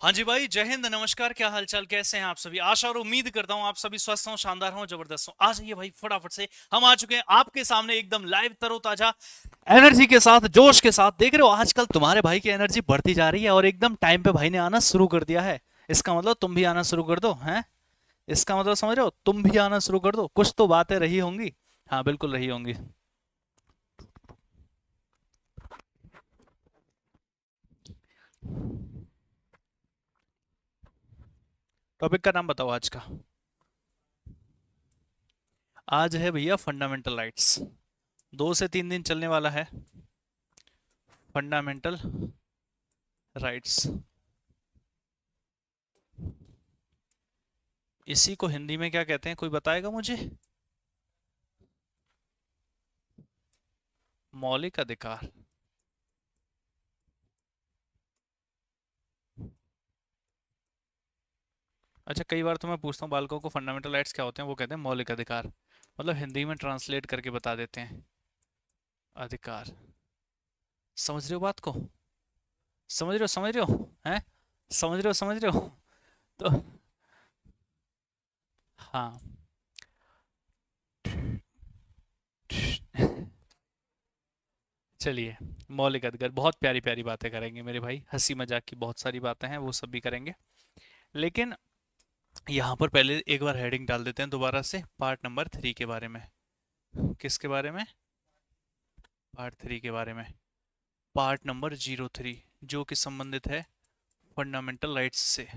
हाँ जी भाई, जय हिंद, नमस्कार। क्या हालचाल, कैसे हैं आप सभी? आशा और उम्मीद करता हूँ आप सभी स्वस्थ हों, शानदार हों, जबरदस्त हों। आ जाइए भाई, फटाफट से हम आ चुके हैं आपके सामने एकदम लाइव, तरोताजा एनर्जी के साथ, जोश के साथ। देख रहे हो आजकल तुम्हारे भाई की एनर्जी बढ़ती जा रही है और एकदम टाइम पे भाई ने आना शुरू कर दिया है। इसका मतलब तुम भी आना शुरू कर दो, हैं? इसका मतलब समझ रहे हो, तुम भी आना शुरू कर दो। कुछ तो बातें रही होंगी। हाँ बिल्कुल रही होंगी। टॉपिक का नाम बताओ आज का। आज है भैया फंडामेंटल राइट्स। 2 से 3 दिन चलने वाला है फंडामेंटल राइट्स। इसी को हिंदी में क्या कहते हैं, कोई बताएगा मुझे? मौलिक अधिकार। अच्छा, कई बार तो मैं पूछता हूँ बालकों को फंडामेंटल राइट्स क्या होते हैं, वो कहते हैं मौलिक अधिकार। मतलब हिंदी में ट्रांसलेट करके बता देते हैं। अधिकार। समझ रहे हो बात को? समझ रहे हो, समझ रहे हो? हैं? समझ रहे हो, समझ रहे हो? तो हाँ। चलिए, मौलिक अधिकार, बहुत प्यारी प्यारी बातें करेंगे मेरे भाई। हंसी मजाक की बहुत सारी बातें हैं, वो सब भी करेंगे। लेकिन यहाँ पर पहले एक बार हेडिंग डाल देते हैं दोबारा से, पार्ट नंबर 3 के बारे में। किसके बारे में? पार्ट 3 के बारे में। पार्ट नंबर 03, जो कि संबंधित है फंडामेंटल राइट्स से।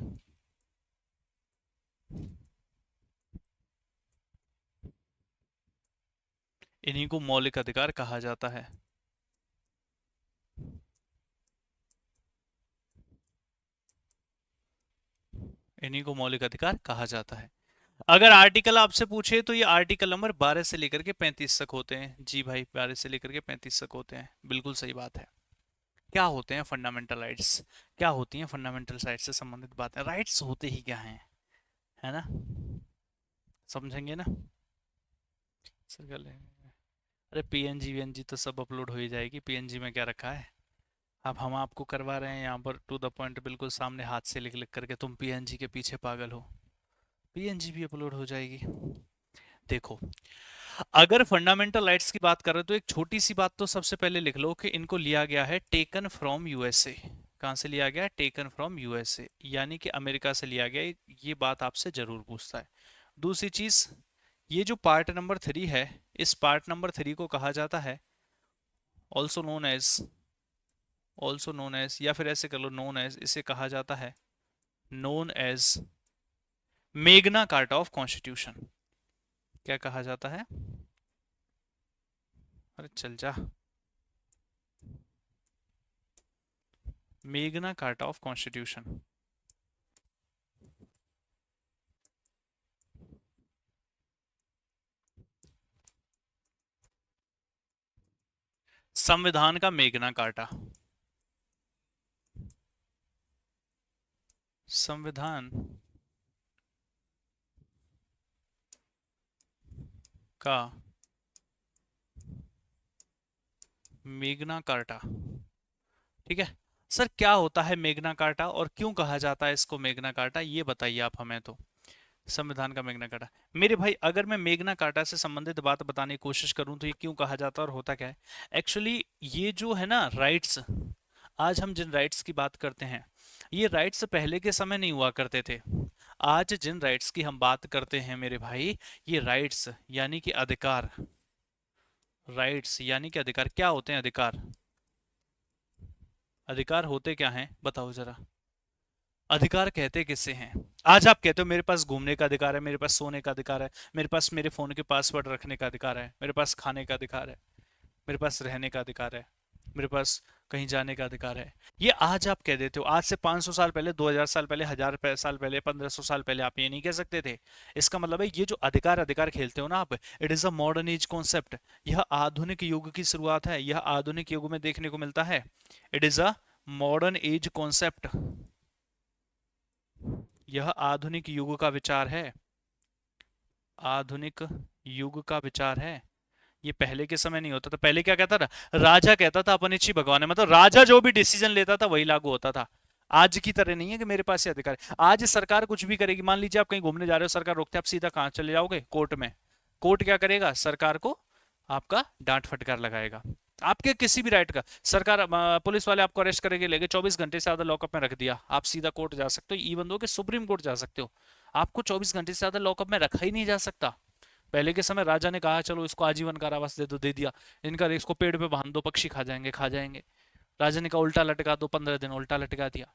इन्हीं को मौलिक अधिकार कहा जाता है। इन्हीं को मौलिक अधिकार कहा जाता है। अगर आर्टिकल आपसे पूछे तो ये आर्टिकल नंबर 12 से लेकर के 35 तक होते हैं। जी भाई, 12 से लेकर के 35 तक होते हैं, बिल्कुल सही बात है। क्या होते हैं फंडामेंटल राइट्स? क्या होती हैं फंडामेंटल राइट्स से संबंधित बातें? राइट्स होते ही क्या हैं, है ना? समझेंगे ना? सर कर लेंगे। अरे पीएनजी वीएनजी तो सब अपलोड हो ही जाएगी, पीएनजी में क्या रखा है। अब हम आपको करवा रहे हैं यहाँ पर टू द पॉइंट, बिल्कुल सामने हाथ से लिख लिख करके। तुम पीएनजी के पीछे पागल हो? पीएनजी भी अपलोड हो जाएगी। देखो, अगर फंडामेंटल राइट्स की बात कर रहे हो तो एक छोटी सी बात तो सबसे पहले लिख लो कि इनको लिया गया है टेकन फ्रॉम यूएसए। कहाँ से लिया गया है? टेकन फ्रॉम यूएसए, यानी कि अमेरिका से लिया गया है। ये बात आपसे जरूर पूछता है। दूसरी चीज, ये जो पार्ट नंबर 3 है, इस पार्ट नंबर 3 को कहा जाता है also known as, also known as, या फिर ऐसे कर लो नोन एज, इसे कहा जाता है नोन एज मेगना कार्टा ऑफ कॉन्स्टिट्यूशन। क्या कहा जाता है? अरे चल जा। मेगना कार्टा ऑफ कॉन्स्टिट्यूशन। संविधान का मेगना कार्टा। संविधान का मेगना कार्टा। ठीक है। सर क्या होता है मेगना कार्टा और क्यों कहा जाता है इसको मेगना कार्टा, ये बताइए आप हमें तो। संविधान का मेगना कार्टा। मेरे भाई, अगर मैं मेगना कार्टा से संबंधित बात बताने की कोशिश करूं तो ये क्यों कहा जाता है और होता क्या है? एक्चुअली ये जो है ना राइट्स, आज हम जिन राइट्स की बात करते हैं, ये राइट्स पहले के समय नहीं हुआ करते थे। आज जिन राइट्स की हम बात करते हैं मेरे भाई, ये राइट्स यानी कि अधिकार। राइट्स यानी कि अधिकार। क्या होते हैं अधिकार? अधिकार होते क्या हैं, बताओ जरा। अधिकार कहते किसे हैं? आज आप कहते हो मेरे पास घूमने का अधिकार है, मेरे पास सोने का अधिकार है, मेरे पास मेरे फोन के पासवर्ड रखने का अधिकार है, मेरे पास खाने का अधिकार है, मेरे पास रहने का अधिकार है, मेरे पास कहीं जाने का अधिकार है। ये आज आप कह देते हो। आज से 500 साल पहले, 2000 साल पहले, 1000 साल पहले, 1500 साल पहले आप ये नहीं कह सकते थे। इसका मतलब है ये जो अधिकार अधिकार खेलते हो ना आप, it is a modern age concept. यह आधुनिक युग की शुरुआत है, यह आधुनिक युग में देखने को मिलता है। It is a modern age concept. यह आधुनिक युग का विचार है। आधुनिक युग का विचार है। ये पहले के समय नहीं होता था। पहले क्या कहता था? राजा कहता था अपन इच्छी भगवान है, मतलब राजा जो भी डिसीजन लेता था वही लागू होता था। आज की तरह नहीं है कि मेरे पास ये अधिकार है। आज सरकार कुछ भी करेगी, मान लीजिए आप कहीं घूमने जा रहे हो, सरकार रोकते हैं, आप सीधा कहाँ चले जाओगे? कोर्ट में। कोर्ट क्या करेगा? सरकार को आपका डांट फटकार लगाएगा, आपके किसी भी राइट का। सरकार पुलिस वाले आपको अरेस्ट करेंगे, लेके 24 घंटे से ज्यादा लॉकअप में रख दिया, आप सीधा कोर्ट जा सकते हो, इवन दो कि सुप्रीम कोर्ट जा सकते हो, आपको 24 घंटे से ज्यादा लॉकअप में रखा ही नहीं जा सकता। पहले के समय राजा ने कहा चलो इसको आजीवन कारावास दे दो, दे दिया, इनका इसको पेड़ पे बांध दो, पक्षी खा जाएंगे, खा जाएंगे। राजा ने कहा उल्टा लटका दो, 15 दिन उल्टा लटका दिया।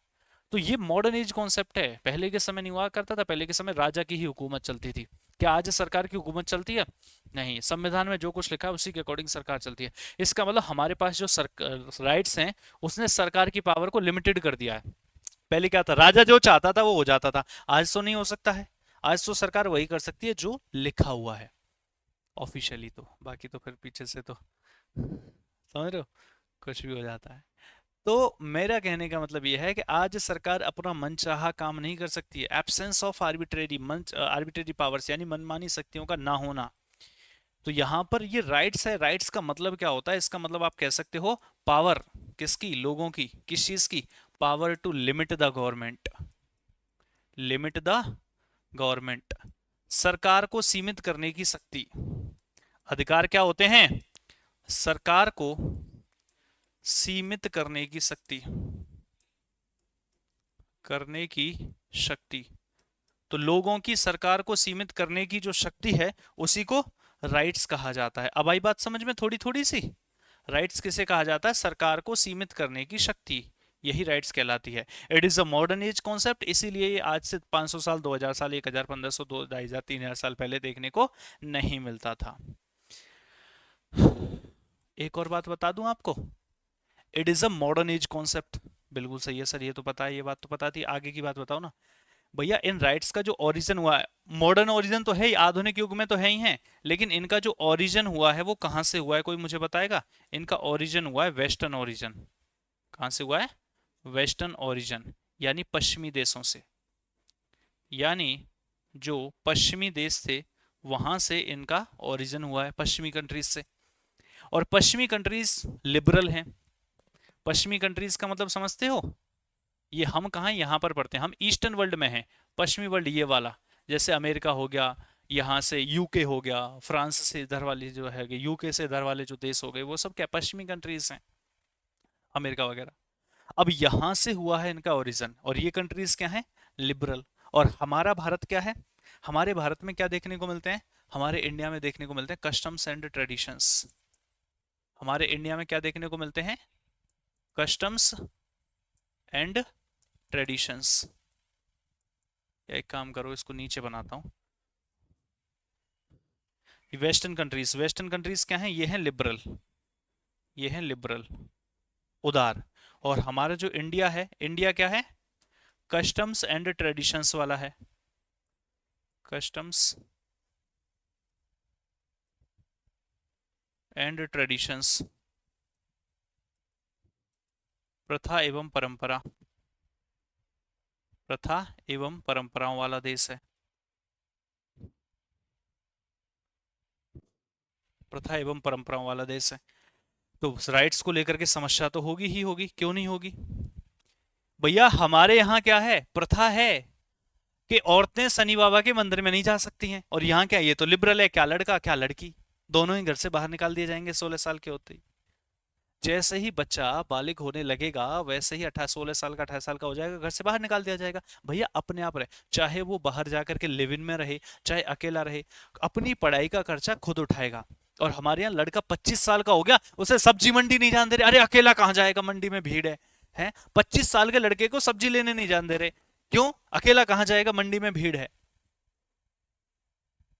तो ये मॉडर्न एज कॉन्सेप्ट है, पहले के समय नहीं हुआ करता था, पहले के समय राजा की ही हुकूमत चलती थी। क्या आज सरकार की हुकूमत चलती है? नहीं, संविधान में जो कुछ लिखा है उसी के अकॉर्डिंग सरकार चलती है। इसका मतलब हमारे पास जो राइट्स हैं, उसने सरकार की पावर को लिमिटेड कर दिया है। पहले क्या था, राजा जो चाहता था वो हो जाता था, आज तो नहीं हो सकता है। आज तो सरकार वही कर सकती है जो लिखा हुआ है ऑफिशियली, तो बाकी तो फिर पीछे से तो समझ रहे हो, कुछ भी हो जाता है। तो मेरा कहने का मतलब यह है कि आज सरकार अपना मनचाहा काम नहीं कर सकती है। एब्सेंस ऑफ आर्बिट्रेरी पावर्स, यानी मनमानी शक्तियों का ना होना। तो यहां पर ये राइट्स है, राइट्स का मतलब क्या होता है? इसका मतलब आप कह सकते हो पावर किसकी? लोगों की। किस चीज की? Power to limit the government, limit the government, सरकार को सीमित करने की शक्ति। अधिकार क्या होते हैं? सरकार को सीमित करने की शक्ति, करने की शक्ति। तो लोगों की सरकार को सीमित करने की जो शक्ति है उसी को राइट्स कहा जाता है। अब आई बात समझ में थोड़ी थोड़ी सी? राइट्स किसे कहा जाता है? सरकार को सीमित करने की शक्ति, यही राइट्स कहलाती है। It is a modern age concept, इसीलिए ये आज से 500 साल, 2000 साल, 1000, 1500, 2000, 3000 साल पहले देखने को नहीं मिलता था। एक और बात बता दूं आपको, it is a modern age concept. बिल्कुल सही है सर, ये तो पता है, ये बात तो पता थी, आगे की बात बताओ ना भैया। इन राइट्स का जो ओरिजिन हुआ है, मॉडर्न ओरिजिन तो है ही, आधुनिक युग में तो है ही है, लेकिन इनका जो ओरिजिन हुआ है वो कहां से हुआ है, कोई मुझे बताएगा? इनका ओरिजिन हुआ है वेस्टर्न ओरिजिन। कहां से हुआ है? वेस्टर्न ओरिजिन, यानी पश्चिमी देशों से। यानी जो पश्चिमी देश थे वहां से इनका ओरिजिन हुआ है, पश्चिमी कंट्रीज से। और पश्चिमी कंट्रीज लिबरल हैं। पश्चिमी कंट्रीज का मतलब समझते हो? ये हम कहाँ यहाँ पर पढ़ते हैं, हम ईस्टर्न वर्ल्ड में हैं। पश्चिमी वर्ल्ड ये वाला, जैसे अमेरिका हो गया, यहाँ से यूके हो गया, फ्रांस से इधर वाली जो है, यूके से इधर वाले जो देश हो गए, वो सब क्या पश्चिमी कंट्रीज हैं, अमेरिका वगैरह। अब यहाँ से हुआ है इनका ओरिजिन, और ये कंट्रीज क्या है? लिबरल। और हमारा भारत क्या है? हमारे भारत में क्या देखने को मिलते हैं? हमारे इंडिया में देखने को मिलते हैं कस्टम्स एंड ट्रेडिशंस। हमारे इंडिया में क्या देखने को मिलते हैं? Customs and traditions. एक काम करो, इसको नीचे बनाता हूं। वेस्टर्न कंट्रीज, वेस्टर्न कंट्रीज क्या है? ये है लिबरल, ये है लिबरल, उदार। और हमारा जो इंडिया है, इंडिया क्या है? कस्टम्स एंड ट्रेडिशंस वाला है। कस्टम्स एंड ट्रेडिशंस, प्रथा एवं परंपरा, प्रथा एवं परंपराओं वाला देश है। प्रथा एवं परंपराओं वाला देश है। तो राइट्स को लेकर के समस्या तो होगी ही होगी, क्यों नहीं होगी भैया? हमारे यहाँ क्या है? प्रथा है कि औरतें शनि बाबा के मंदिर में नहीं जा सकती हैं, और यहाँ क्या, ये तो लिबरल है, क्या लड़का क्या लड़की दोनों ही घर से बाहर निकाल दिए जाएंगे 16 साल के होते ही। जैसे ही बच्चा बालिग होने लगेगा वैसे ही 16 साल का, 18 साल का हो जाएगा, घर से बाहर निकाल दिया जाएगा। भैया अपने आप रहे, चाहे वो बाहर जाकर के लिव इन में रहे, चाहे अकेला रहे, अपनी पढ़ाई का खर्चा खुद उठाएगा। और हमारे यहाँ लड़का 25 साल का हो गया, उसे सब्जी मंडी नहीं जान दे रहे, अरे अकेला कहाँ जाएगा, मंडी में भीड़ है। हैं? 25 साल के लड़के को सब्जी लेने नहीं जान दे रहे, क्यों? अकेला कहाँ जाएगा, मंडी में भीड़ है।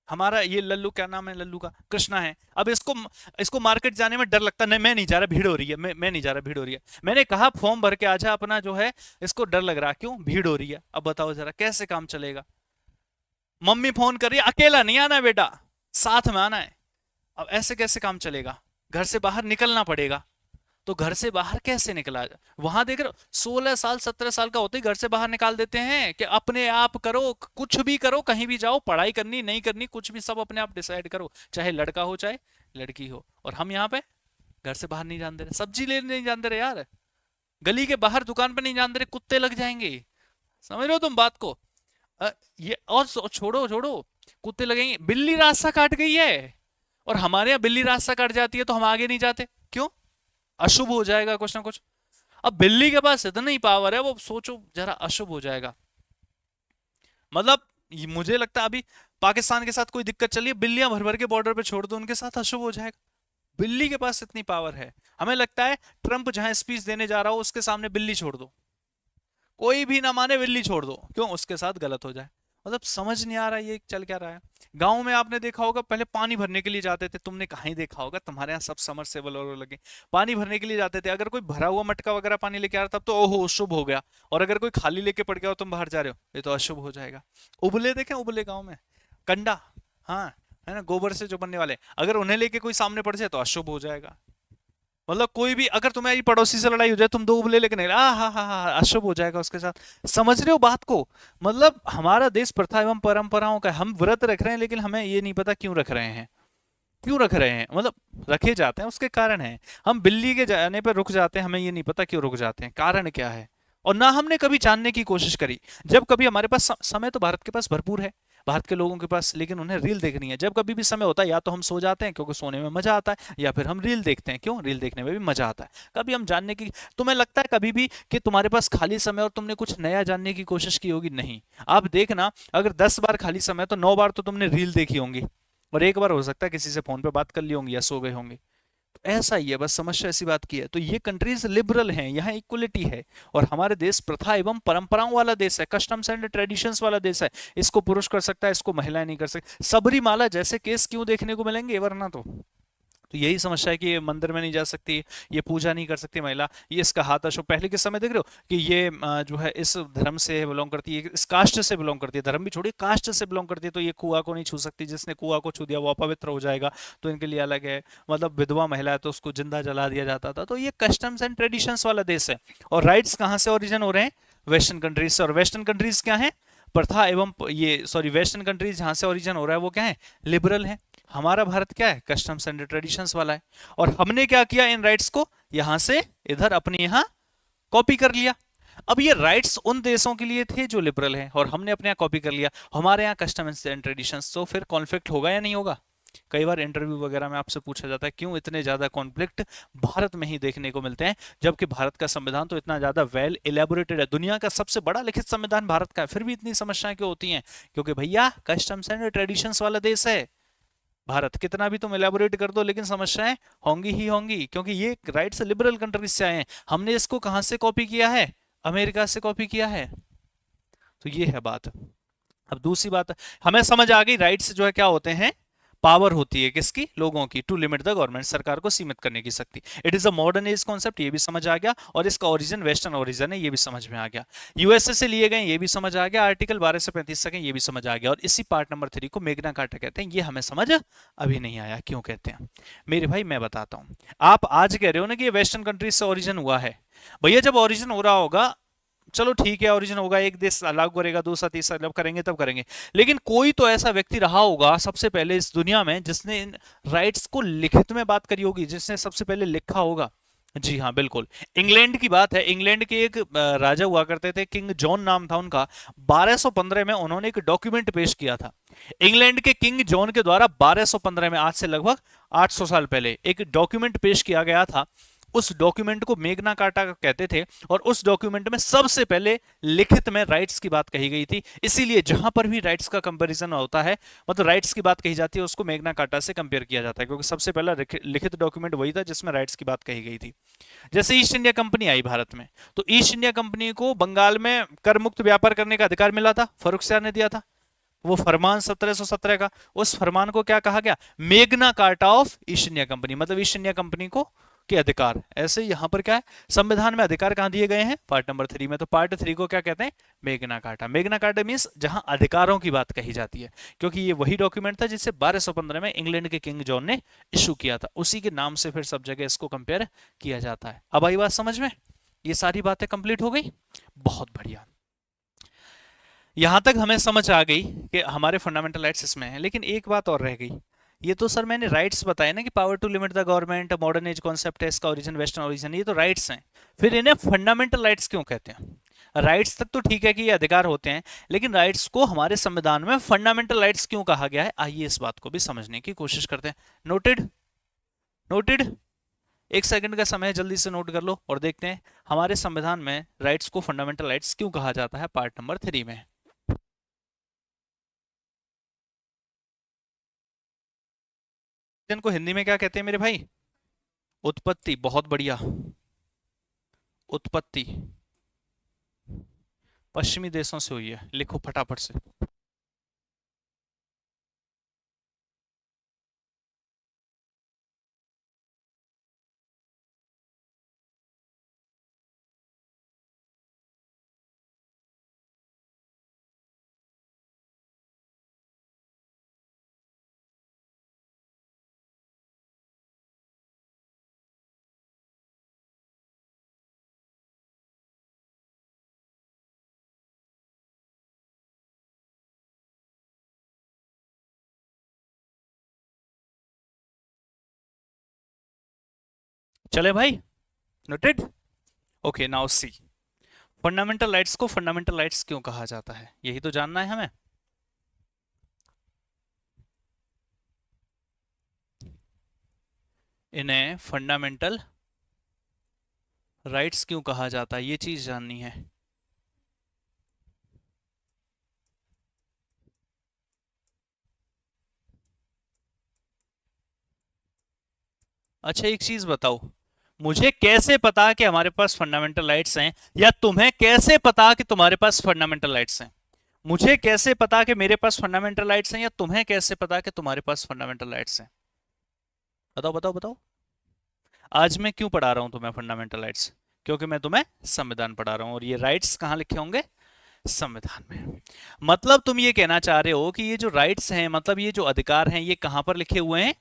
हमारा ये लल्लू, क्या नाम है लल्लू का, कृष्णा है, अब इसको इसको मार्केट जाने में डर लगता, नहीं मैं नहीं जा रहा, भीड़ हो रही है, मैं नहीं जा रहा, भीड़ हो रही है। मैंने कहा फॉर्म भर के आजा अपना जो है, इसको डर लग रहा, क्यों? भीड़ हो रही है। अब बताओ जरा कैसे काम चलेगा? मम्मी फोन कर रही है, अकेला नहीं आना बेटा, साथ में आना है। अब ऐसे कैसे काम चलेगा? घर से बाहर निकलना पड़ेगा। तो घर से बाहर कैसे निकला? वहां देख रहे हो, 16 साल 17 साल का होते ही घर से बाहर निकाल देते हैं कि अपने आप करो, कुछ भी करो, कहीं भी जाओ, पढ़ाई करनी नहीं करनी कुछ भी सब अपने आप डिसाइड करो, चाहे लड़का हो चाहे लड़की हो। और हम यहाँ पे घर से बाहर नहीं जान दे रहे, सब्जी लेने नहीं जान दे रहे यार। गली के बाहर दुकान पे नहीं जान दे रहे, कुत्ते लग जाएंगे। समझ रहे हो तुम बात को? ये और छोड़ो छोड़ो, कुत्ते लगेंगे, बिल्ली रास्ता काट गई है, और हमारे यहाँ बिल्ली रास्ता काट जाती है तो हम आगे नहीं जाते, क्यों? अशुभ हो जाएगा कुछ ना कुछ। अब बिल्ली के पास इतना ही पावर है, वो सोचो जरा, अशुभ हो जाएगा। मतलब मुझे लगता है अभी पाकिस्तान के साथ कोई दिक्कत चली है, बिल्लियां भर भर के बॉर्डर पे छोड़ दो, उनके साथ अशुभ हो जाएगा। बिल्ली के पास इतनी पावर है। हमें लगता है ट्रंप जहां स्पीच देने जा रहा हो उसके सामने बिल्ली छोड़ दो, कोई भी ना माने बिल्ली छोड़ दो, क्यों? उसके साथ गलत हो जाए। मतलब समझ नहीं आ रहा ये चल क्या रहा है। गांव में आपने देखा होगा, पहले पानी भरने के लिए जाते थे, तुमने कहीं देखा होगा, तुम्हारे यहाँ सब समरसेबल और लगे, पानी भरने के लिए जाते थे, अगर कोई भरा हुआ मटका वगैरह पानी लेके आ रहा, तब तो ओहो शुभ हो गया, और अगर कोई खाली लेके पड़ गया हो, तुम बाहर जा रहे हो, ये तो अशुभ हो जाएगा। उबले देखे, उबले गाँव में कंडा, हाँ है ना, गोबर से जो बनने वाले, अगर उन्हें लेके कोई सामने पड़ जाए तो अशुभ हो जाएगा। मतलब कोई भी, अगर तुम्हारी पड़ोसी से लड़ाई हो जाए, तुम दो उबले लेके नहीं, हा अशुभ हो जाएगा उसके साथ। समझ रहे हो बात को? मतलब हमारा देश प्रथा एवं परंपराओं का, हम व्रत रख रहे हैं लेकिन हमें ये नहीं पता क्यों रख रहे हैं, क्यों रख रहे हैं, मतलब रखे जाते हैं उसके कारण है। हम बिल्ली के जाने पर रुक जाते हैं, हमें ये नहीं पता क्यों रुक जाते हैं, कारण क्या है, और ना हमने कभी जानने की कोशिश करी। जब कभी हमारे पास समय, तो भारत के पास भरपूर है, भारत के लोगों के पास, लेकिन उन्हें रील देखनी है। जब कभी भी समय होता है, या तो हम सो जाते हैं क्योंकि सोने में मजा आता है, या फिर हम रील देखते हैं, क्यों? रील देखने में भी मजा आता है। कभी हम जानने की, तुम्हें लगता है कभी भी कि तुम्हारे पास खाली समय और तुमने कुछ नया जानने की कोशिश की होगी? नहीं। आप देखना, अगर 10 बार खाली समय, तो 9 बार तो तुमने रील देखी होंगी, और एक बार हो सकता है किसी से फोन पे बात कर ली होंगी या सो गए होंगे। ऐसा ही है, बस समस्या ऐसी बात की है। तो ये कंट्रीज लिबरल हैं, यहाँ इक्वलिटी है, और हमारे देश प्रथा एवं परंपराओं वाला देश है, कस्टम्स एंड ट्रेडिशंस वाला देश है। इसको पुरुष कर सकता है, इसको महिलाएं नहीं कर सकती। सबरीमाला जैसे केस क्यों देखने को मिलेंगे, वरना तो यही समस्या है कि ये मंदिर में नहीं जा सकती, ये पूजा नहीं कर सकती महिला, ये इसका हाथ अशुभ। पहले के समय देख रहे हो कि ये जो है इस धर्म से बिलोंग करती है, इस कास्ट से बिलोंग करती है, धर्म भी छोड़िए कास्ट से बिलोंग करती है, तो ये कुआं को नहीं छू सकती, जिसने कुआं को छू दिया वो अपवित्र हो जाएगा, तो इनके लिए अलग है। मतलब विधवा महिला है तो उसको जिंदा जला दिया जाता था। तो ये कस्टम्स एंड ट्रेडिशंस वाला देश है। और राइट्स कहाँ से ओरिजिन हो रहे हैं? वेस्टर्न कंट्रीज से। और वेस्टर्न कंट्रीज क्या है? प्रथा एवं ये सॉरी वेस्टर्न कंट्रीज जहां से ओरिजिन हो रहा है वो क्या है? लिबरल है। हमारा भारत क्या है? कस्टम्स एंड ट्रेडिशंस वाला है। और हमने क्या किया, इन राइट्स को यहां से इधर अपने यहां कॉपी कर लिया। अब ये राइट्स उन देशों के लिए थे जो लिबरल है, और हमने अपने यहाँ कॉपी कर लिया, हमारे यहाँ कस्टम्स एंड ट्रेडिशंस। तो फिर कॉन्फ्लिक्ट होगा या नहीं होगा? कई बार इंटरव्यू वगैरह में आपसे पूछा जाता है क्यों इतने ज्यादा कॉन्फ्लिक्ट भारत में ही देखने को मिलते हैं, जबकि भारत का संविधान तो इतना ज्यादा वेल इलेबोरेटेड है, दुनिया का सबसे बड़ा लिखित संविधान भारत का है, फिर भी इतनी समस्याएं क्यों होती हैं? क्योंकि भैया कस्टम्स एंड ट्रेडिशंस वाला देश है भारत। कितना भी तुम इलेबोरेट कर दो, लेकिन समस्याएं होंगी ही होंगी, क्योंकि ये राइट्स लिबरल कंट्रीज से आए हैं। हमने इसको कहां से कॉपी किया है? अमेरिका से कॉपी किया है। तो ये है बात। अब दूसरी बात, हमें समझ आ गई राइट्स जो है क्या होते हैं? पावर होती है किसकी? लोगों की, टू लिमिट द गवर्नमेंट, सरकार को सीमित करने की शक्ति। It is a modern age concept, ये भी समझ आ गया, और इसका ओरिजिन वेस्टर्न ओरिजिन है, ये भी समझ में आ गया। यूएसए से लिए गए, ये भी समझ आ गया। आर्टिकल 12 से 35 तक है, ये भी समझ आ गया। और इसी पार्ट नंबर 3 को मेग्ना कार्टा कहते हैं। ये हमें समझ अभी नहीं आया क्यों कहते हैं। मेरे भाई मैं बताता हूं, आप आज कह रहे हो ना कि ये वेस्टर्न कंट्रीज से ओरिजिन हुआ है। भैया जब ओरिजिन हो रहा होगा, चलो ठीक है, ओरिजिन होगा, एक देश अलग करेगा, दूसरा तीसरा जब करेंगे तब करेंगे, लेकिन कोई तो ऐसा व्यक्ति रहा होगा सबसे पहले इस दुनिया में जिसने इन राइट्स को लिखित में बात करी होगी, जिसने सबसे पहले लिखा होगा। जी हाँ बिल्कुल, इंग्लैंड की बात है। इंग्लैंड के एक राजा हुआ करते थे, किंग जॉन नाम था उनका। 1215 में उन्होंने एक डॉक्यूमेंट पेश किया था। इंग्लैंड के किंग जॉन के द्वारा 1215 में, आज से लगभग 800 साल पहले, एक डॉक्यूमेंट पेश किया गया था। उस डॉक्यूमेंट को मेग्ना कार्टा कहते थे, और उस डॉक्यूमेंट में सबसे पहले लिखित में राइट्स की बात कही गई थी। इसीलिए जहां पर भी राइट्स का कंपैरिजन होता है, मतलब राइट्स की बात कही जाती है, उसको मेग्ना कार्टा से कंपेयर किया जाता है, क्योंकि सबसे पहला लिखित डॉक्यूमेंट वही था जिसमें राइट्स की बात कही गई थी। जैसे ईस्ट इंडिया कंपनी आई भारत में, तो ईस्ट इंडिया कंपनी को बंगाल में कर मुक्त व्यापार करने का अधिकार मिला था, फर्रुखसियार ने दिया था वो फरमान 1717 का। उस फरमान को क्या कहा गया? Magna Carta of East India Company, मतलब ईस्ट इंडिया कंपनी को के अधिकार। ऐसे यहां पर क्या है, संविधान में अधिकार कहां दिए गए हैं? पार्ट नंबर 3 में। तो पार्ट 3 को क्या कहते हैं? मेग्ना कार्टा। मेग्ना कार्टा मींस जहां अधिकारों की बात कही जाती है, क्योंकि ये वही डॉक्यूमेंट था जिसे 1215 में इंग्लैंड के किंग जॉन ने इशू किया था। उसी के नाम से फिर सब जगह इसको कंपेयर किया जाता है। अब आई बात समझ में? ये सारी बातें कंप्लीट हो गई, बहुत बढ़िया। यहां तक हमें समझ आ गई कि हमारे फंडामेंटल राइट्स इसमें हैं, लेकिन एक बात और रह गई ये तो सर मैंने राइट्स बताए ना कि power to limit the government modern age concept है, इसका ओरिजिन वेस्टर्न ओरिजिन, ये तो राइट्स हैं। फिर इन्हें फंडामेंटल राइट्स क्यों कहते हैं? राइट्स तक तो ठीक है कि ये अधिकार होते हैं, लेकिन राइट्स को हमारे संविधान में फंडामेंटल राइट्स क्यों कहा गया है, आइए इस बात को भी समझने की कोशिश करते हैं। नोटेड? नोटेड? एक सेकंड का समय है, जल्दी से नोट कर लो और देखते हैं हमारे संविधान में राइट्स को फंडामेंटल राइट्स क्यों कहा जाता है, पार्ट नंबर 3 में। को हिंदी में क्या कहते हैं मेरे भाई? उत्पत्ति। बहुत बढ़िया, उत्पत्ति पश्चिमी देशों से हुई है, लिखो फटाफट से। चले भाई, noted? Okay, now see, fundamental rights को फंडामेंटल राइट्स क्यों कहा जाता है, यही तो जानना है हमें। इन्हें फंडामेंटल राइट्स क्यों कहा जाता है, ये चीज जाननी है। अच्छा एक चीज बताओ, मुझे कैसे पता कि हमारे पास फंडामेंटल राइट्स हैं, या तुम्हें कैसे पता कि तुम्हारे पास फंडामेंटल राइट्स हैं? मुझे कैसे पता कि मेरे पास फंडामेंटल राइट्स हैं, या तुम्हें कैसे पता कि तुम्हारे पास फंडामेंटल राइट्स हैं? बताओ बताओ बताओ। आज मैं क्यों पढ़ा रहा हूं तुम्हें फंडामेंटल राइट्स? क्योंकि मैं तुम्हें संविधान पढ़ा रहा हूं, और ये राइट्स कहां लिखे होंगे? संविधान में। मतलब तुम ये कहना चाह रहे हो कि ये जो राइट्स हैं, मतलब ये जो अधिकार हैं, ये कहां पर लिखे हुए हैं?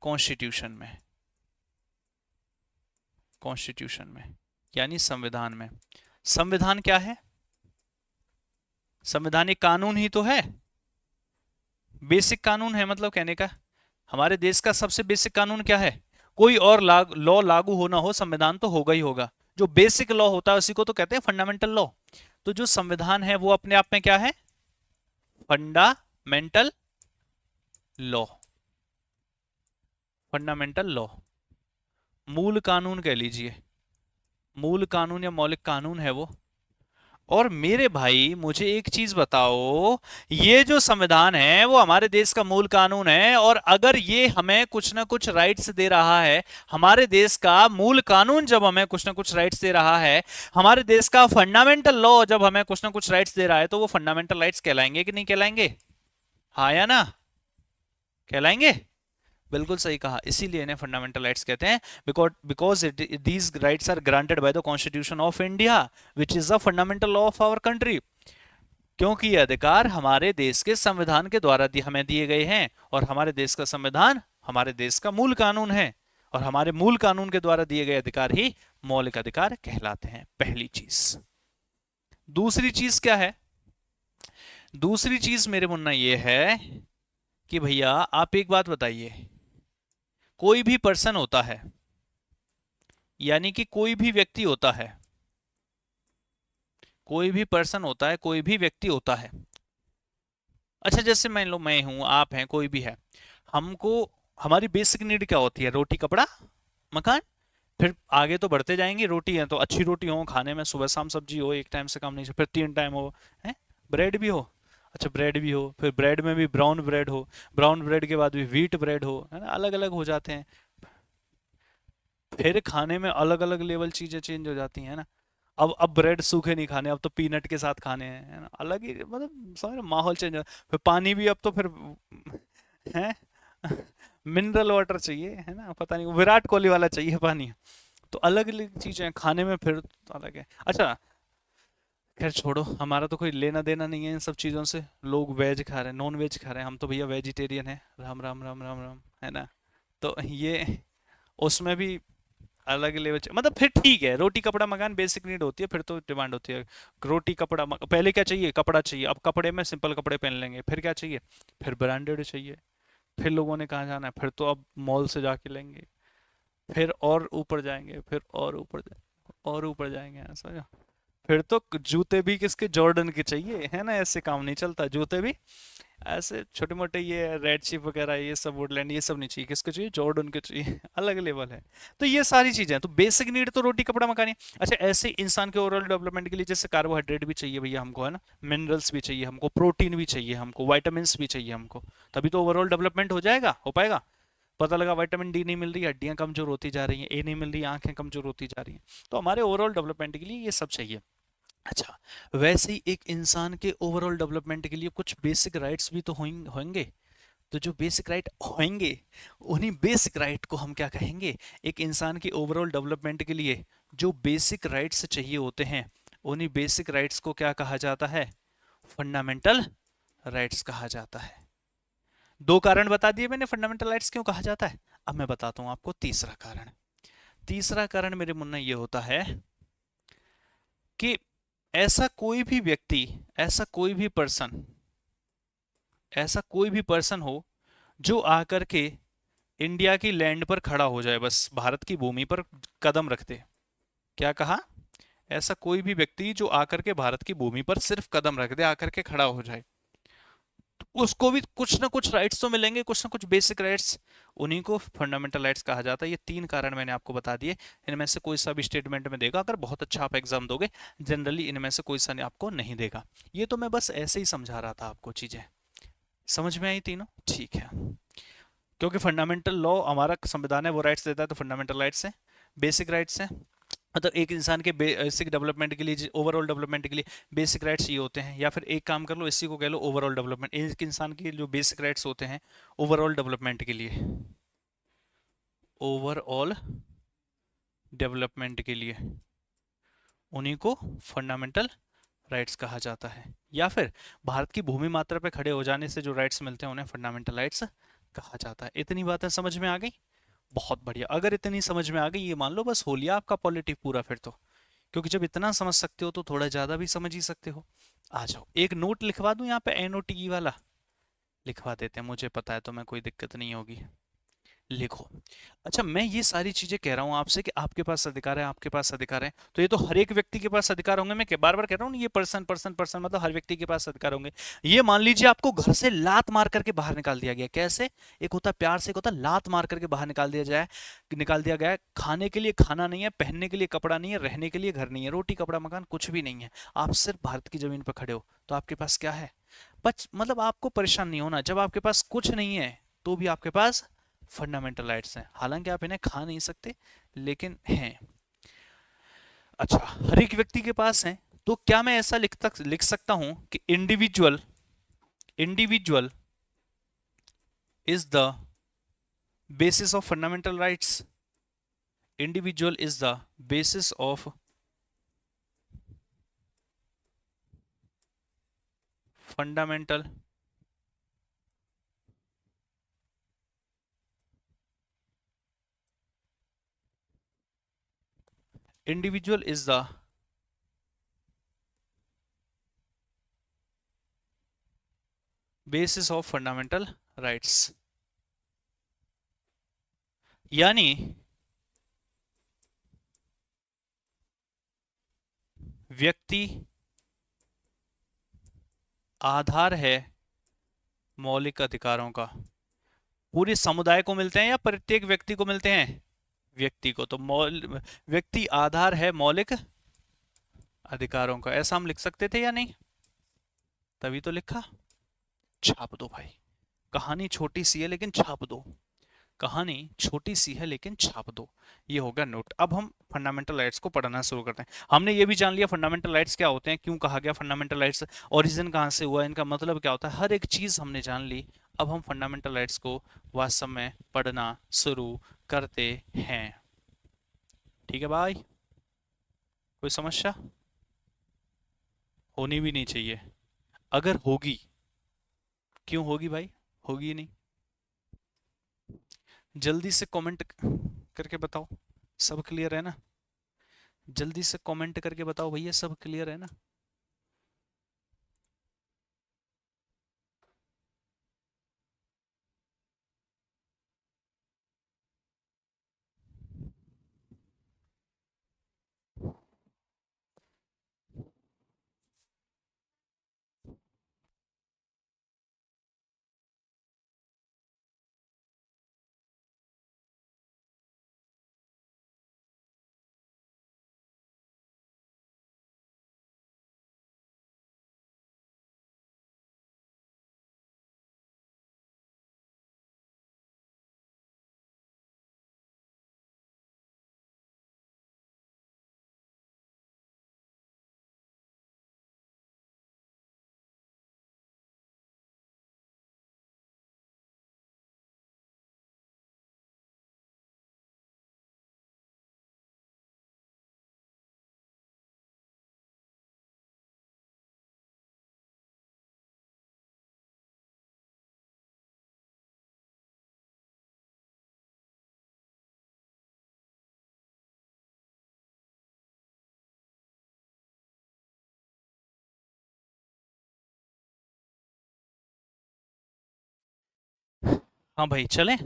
कॉन्स्टिट्यूशन में। कॉन्स्टिट्यूशन में यानी संविधान में। संविधान क्या है? संवैधानिक कानून ही तो है, बेसिक कानून है, मतलब कहने का हमारे देश का सबसे बेसिक कानून क्या है? कोई और लॉ लागू होना हो, संविधान तो होगा ही होगा। जो बेसिक लॉ होता है उसी को तो कहते हैं फंडामेंटल लॉ। तो जो संविधान है वो अपने आप में क्या है? Fundamental law. फंडामेंटल लॉ, मूल कानून कह लीजिए, मूल कानून या मौलिक कानून है वो। और मेरे भाई मुझे एक चीज बताओ, ये जो संविधान है वो हमारे देश का मूल कानून है, और अगर ये हमें कुछ ना कुछ राइट्स दे रहा है, हमारे देश का मूल कानून जब हमें कुछ ना कुछ राइट्स दे रहा है, हमारे देश का फंडामेंटल लॉ जब हमें कुछ ना कुछ राइट्स दे रहा है, तो वो फंडामेंटल राइट्स कहलाएंगे कि नहीं कहलाएंगे? हाँ या ना? कहलाएंगे। बिल्कुल सही कहा, इसीलिए इन्हें फंडामेंटल राइट्स कहते हैं, because these rights are granted by the constitution of India which is the fundamental law of our country. क्योंकि ये अधिकार हमारे देश के संविधान के द्वारा हमें दिए गए हैं, और हमारे देश का संविधान हमारे देश का मूल कानून है, और हमारे मूल कानून के द्वारा दिए गए अधिकार ही मौलिक अधिकार कहलाते हैं। पहली चीज। दूसरी चीज क्या है? दूसरी चीज मेरे मुन्ना ये है कि भैया आप एक बात बताइए, कोई भी पर्सन होता है, यानी कि कोई भी व्यक्ति होता है, कोई भी पर्सन होता है, कोई भी व्यक्ति होता है। अच्छा जैसे मान लो मैं हूं, आप हैं, कोई भी है, हमको हमारी बेसिक नीड क्या होती है? रोटी कपड़ा मकान। फिर आगे तो बढ़ते जाएंगे, रोटी है तो अच्छी रोटी हो खाने में, सुबह शाम सब्जी हो, एक टाइम से काम नहीं, फिर 3 टाइम हो, है ब्रेड भी हो, अच्छा ब्रेड भी हो, फिर ब्रेड में भी ब्राउन ब्रेड हो, ब्राउन ब्रेड के बाद भी व्हीट ब्रेड हो, है ना, अलग अलग हो जाते हैं। फिर खाने में अलग अलग लेवल चीजें चेंज हो जाती हैं ना। अब ब्रेड सूखे नहीं खाने, अब तो पीनट के साथ खाने हैं, है ना, अलग ही मतलब समझ रहे, माहौल चेंज हो। फिर पानी भी अब तो फिर है मिनरल वाटर चाहिए, है ना, पता नहीं विराट कोहली वाला चाहिए पानी। तो अलग अलग चीजें हैं खाने में, फिर तो अलग है। अच्छा खैर छोड़ो, हमारा तो कोई लेना देना नहीं है इन सब चीजों से। लोग वेज खा रहे हैं, नॉन वेज खा रहे हैं, हम तो भैया वेजिटेरियन है, राम राम राम राम राम, है ना। तो ये उसमें भी अलग लेवल, मतलब फिर ठीक है, रोटी कपड़ा मकान बेसिक नीड होती है, फिर तो डिमांड होती है रोटी कपड़ा पहले क्या चाहिए? कपड़ा चाहिए, अब कपड़े में सिंपल कपड़े पहन लेंगे, फिर क्या चाहिए? फिर ब्रांडेड चाहिए, फिर लोगों ने कहाँ जाना है, फिर तो अब मॉल से जाके लेंगे, फिर और ऊपर जाएंगे, फिर और ऊपर जाएंगे, और ऊपर जाएंगे, ऐसा। फिर तो जूते भी किसके, जॉर्डन के चाहिए, है ना, ऐसे काम नहीं चलता, जूते भी ऐसे छोटे मोटे ये रेड चिप वगैरह, ये सब वुडलैंड, ये सब नहीं चाहिए, किसको चाहिए, जॉर्डन के चाहिए। अलग लेवल है। तो ये सारी चीजें हैं, तो बेसिक नीड तो रोटी कपड़ा मकान है। अच्छा, ऐसे इंसान के ओवरऑल डेवलपमेंट के लिए जैसे कार्बोहाइड्रेट भी चाहिए भैया हमको, है ना, मिनरल्स भी चाहिए हमको, प्रोटीन भी चाहिए हमको, वाइटामिन भी चाहिए हमको, तभी तो ओवरऑल डेवलपमेंट हो जाएगा, हो पाएगा। पता लगा विटामिन डी नहीं मिल रही, हड्डियां कमजोर होती जा रही हैं, ए नहीं मिल रही, आंखें कमजोर होती जा रही हैं, तो हमारे ओवरऑल डेवलपमेंट के लिए ये सब चाहिए। अच्छा, वैसे ही एक इंसान के ओवरऑल डेवलपमेंट के लिए कुछ बेसिक राइट्स भी तो होंगे। तो जो बेसिक राइट होंगे, उन्हीं बेसिक राइट को हम क्या कहेंगे, एक इंसान की ओवरऑल डेवलपमेंट के लिए जो बेसिक राइट्स चाहिए होते हैं, उन्हीं बेसिक राइट्स को क्या कहा जाता है, फंडामेंटल राइट्स कहा जाता है। दो कारण बता दिए मैंने फंडामेंटल राइट्स क्यों कहा जाता है। अब मैं बताता हूं आपको तीसरा कारण। तीसरा कारण मेरे मुन्ना ये होता है कि ऐसा कोई भी व्यक्ति, ऐसा कोई भी पर्सन, ऐसा कोई भी पर्सन हो जो आकर के इंडिया की लैंड पर खड़ा हो जाए, बस भारत की भूमि पर कदम रखते। क्या कहा, ऐसा कोई भी व्यक्ति जो आकर के भारत की भूमि पर सिर्फ कदम रख दे, आकर के खड़ा हो जाए, तो उसको भी कुछ ना कुछ राइट्स तो मिलेंगे, कुछ ना कुछ बेसिक राइट्स, उन्हीं को फंडामेंटल राइट्स कहा जाता है। ये तीन कारण मैंने आपको बता दिए, इनमें से कोई सा भी स्टेटमेंट में देगा, अगर बहुत अच्छा आप एग्जाम दोगे, जनरली इनमें से कोई सा आपको नहीं देगा। ये तो मैं बस ऐसे ही समझा रहा था आपको, चीजें समझ में आई तीनों, ठीक है। क्योंकि फंडामेंटल लॉ हमारा संविधान है, वो राइट्स देता है, तो फंडामेंटल राइट्स है, बेसिक राइट्स है। मतलब एक इंसान के बेसिक डेवलपमेंट के लिए, ओवरऑल डेवलपमेंट के लिए बेसिक राइट्स ये होते हैं, या फिर एक काम कर लो, इसी को कह लो ओवरऑल डेवलपमेंट। एक इंसान के जो बेसिक राइट्स होते हैं ओवरऑल डेवलपमेंट के लिए, ओवरऑल डेवलपमेंट के लिए, उन्हीं को फंडामेंटल राइट्स कहा जाता है। या फिर भारत की भूमि मात्रा पे खड़े हो जाने से जो राइट्स मिलते हैं, उन्हें फंडामेंटल राइट्स कहा जाता है। इतनी बातें समझ में आ गई, बहुत बढ़िया। अगर इतनी समझ में आ गई, ये मान लो बस हो लिया आपका पॉलिटिक पूरा फिर तो, क्योंकि जब इतना समझ सकते हो तो थोड़ा ज्यादा भी समझ ही सकते हो। आ जाओ, एक नोट लिखवा दूं यहाँ पे, NOTE वाला लिखवा देते हैं, मुझे पता है तो मैं, कोई दिक्कत नहीं होगी, लिखो। अच्छा, मैं ये सारी चीजें कह रहा हूँ आपसे कि आपके पास अधिकार है, आपके पास अधिकार है, तो ये तो हर एक व्यक्ति के पास अधिकार होंगे। मैं बार बार कह रहा हूँ, ये पर्सन पर्सन पर्सन मतलब हर व्यक्ति के पास अधिकार होंगे। ये मान लीजिए आपको घर से लात मार करके बाहर निकाल दिया गया, कैसे, एक होता है प्यार से, एक होता है लात मार करके बाहर निकाल दिया गया है। खाने के लिए खाना नहीं है, पहनने के लिए कपड़ा नहीं है, रहने के लिए घर नहीं है, रोटी कपड़ा मकान कुछ भी नहीं है, आप सिर्फ भारत की जमीन पर खड़े हो, तो आपके पास क्या है, मतलब आपको परेशान नहीं होना, जब आपके पास कुछ नहीं है तो भी आपके पास फंडामेंटल राइट्स हैं, हालांकि आप इन्हें खा नहीं सकते, लेकिन हैं। अच्छा, हर एक व्यक्ति के पास है, तो क्या मैं ऐसा लिख सकता हूं कि individual individual is the basis of fundamental rights, individual is the basis of fundamental individual is the basis of fundamental rights। यानी व्यक्ति आधार है मौलिक अधिकारों का। पूरे समुदाय को मिलते हैं या प्रत्येक व्यक्ति को मिलते हैं, व्यक्ति को, तो व्यक्ति आधार है मौलिक अधिकारों का, ऐसा हम लिख सकते थे या नहीं, तभी तो लिखा। छाप दो भाई, कहानी छोटी सी है लेकिन छाप दो, कहानी छोटी सी है लेकिन छाप दो। ये होगा नोट। अब हम फंडामेंटल राइट्स को पढ़ना शुरू करते हैं। हमने ये भी जान लिया फंडामेंटल राइट्स क्या होते हैं, क्यों कहा गया फंडामेंटल राइट्स, ओरिजिन कहाँ से हुआ, इनका मतलब क्या होता है, हर एक चीज हमने जान ली। अब हम फंडामेंटल राइट्स को वास्तव में पढ़ना शुरू करते हैं। ठीक है भाई, कोई समस्या होनी भी नहीं चाहिए, अगर होगी, क्यों होगी भाई, होगी ही नहीं। जल्दी से कमेंट करके बताओ, सब क्लियर है ना, जल्दी से कमेंट करके बताओ भैया, सब क्लियर है ना। हाँ भाई चलें।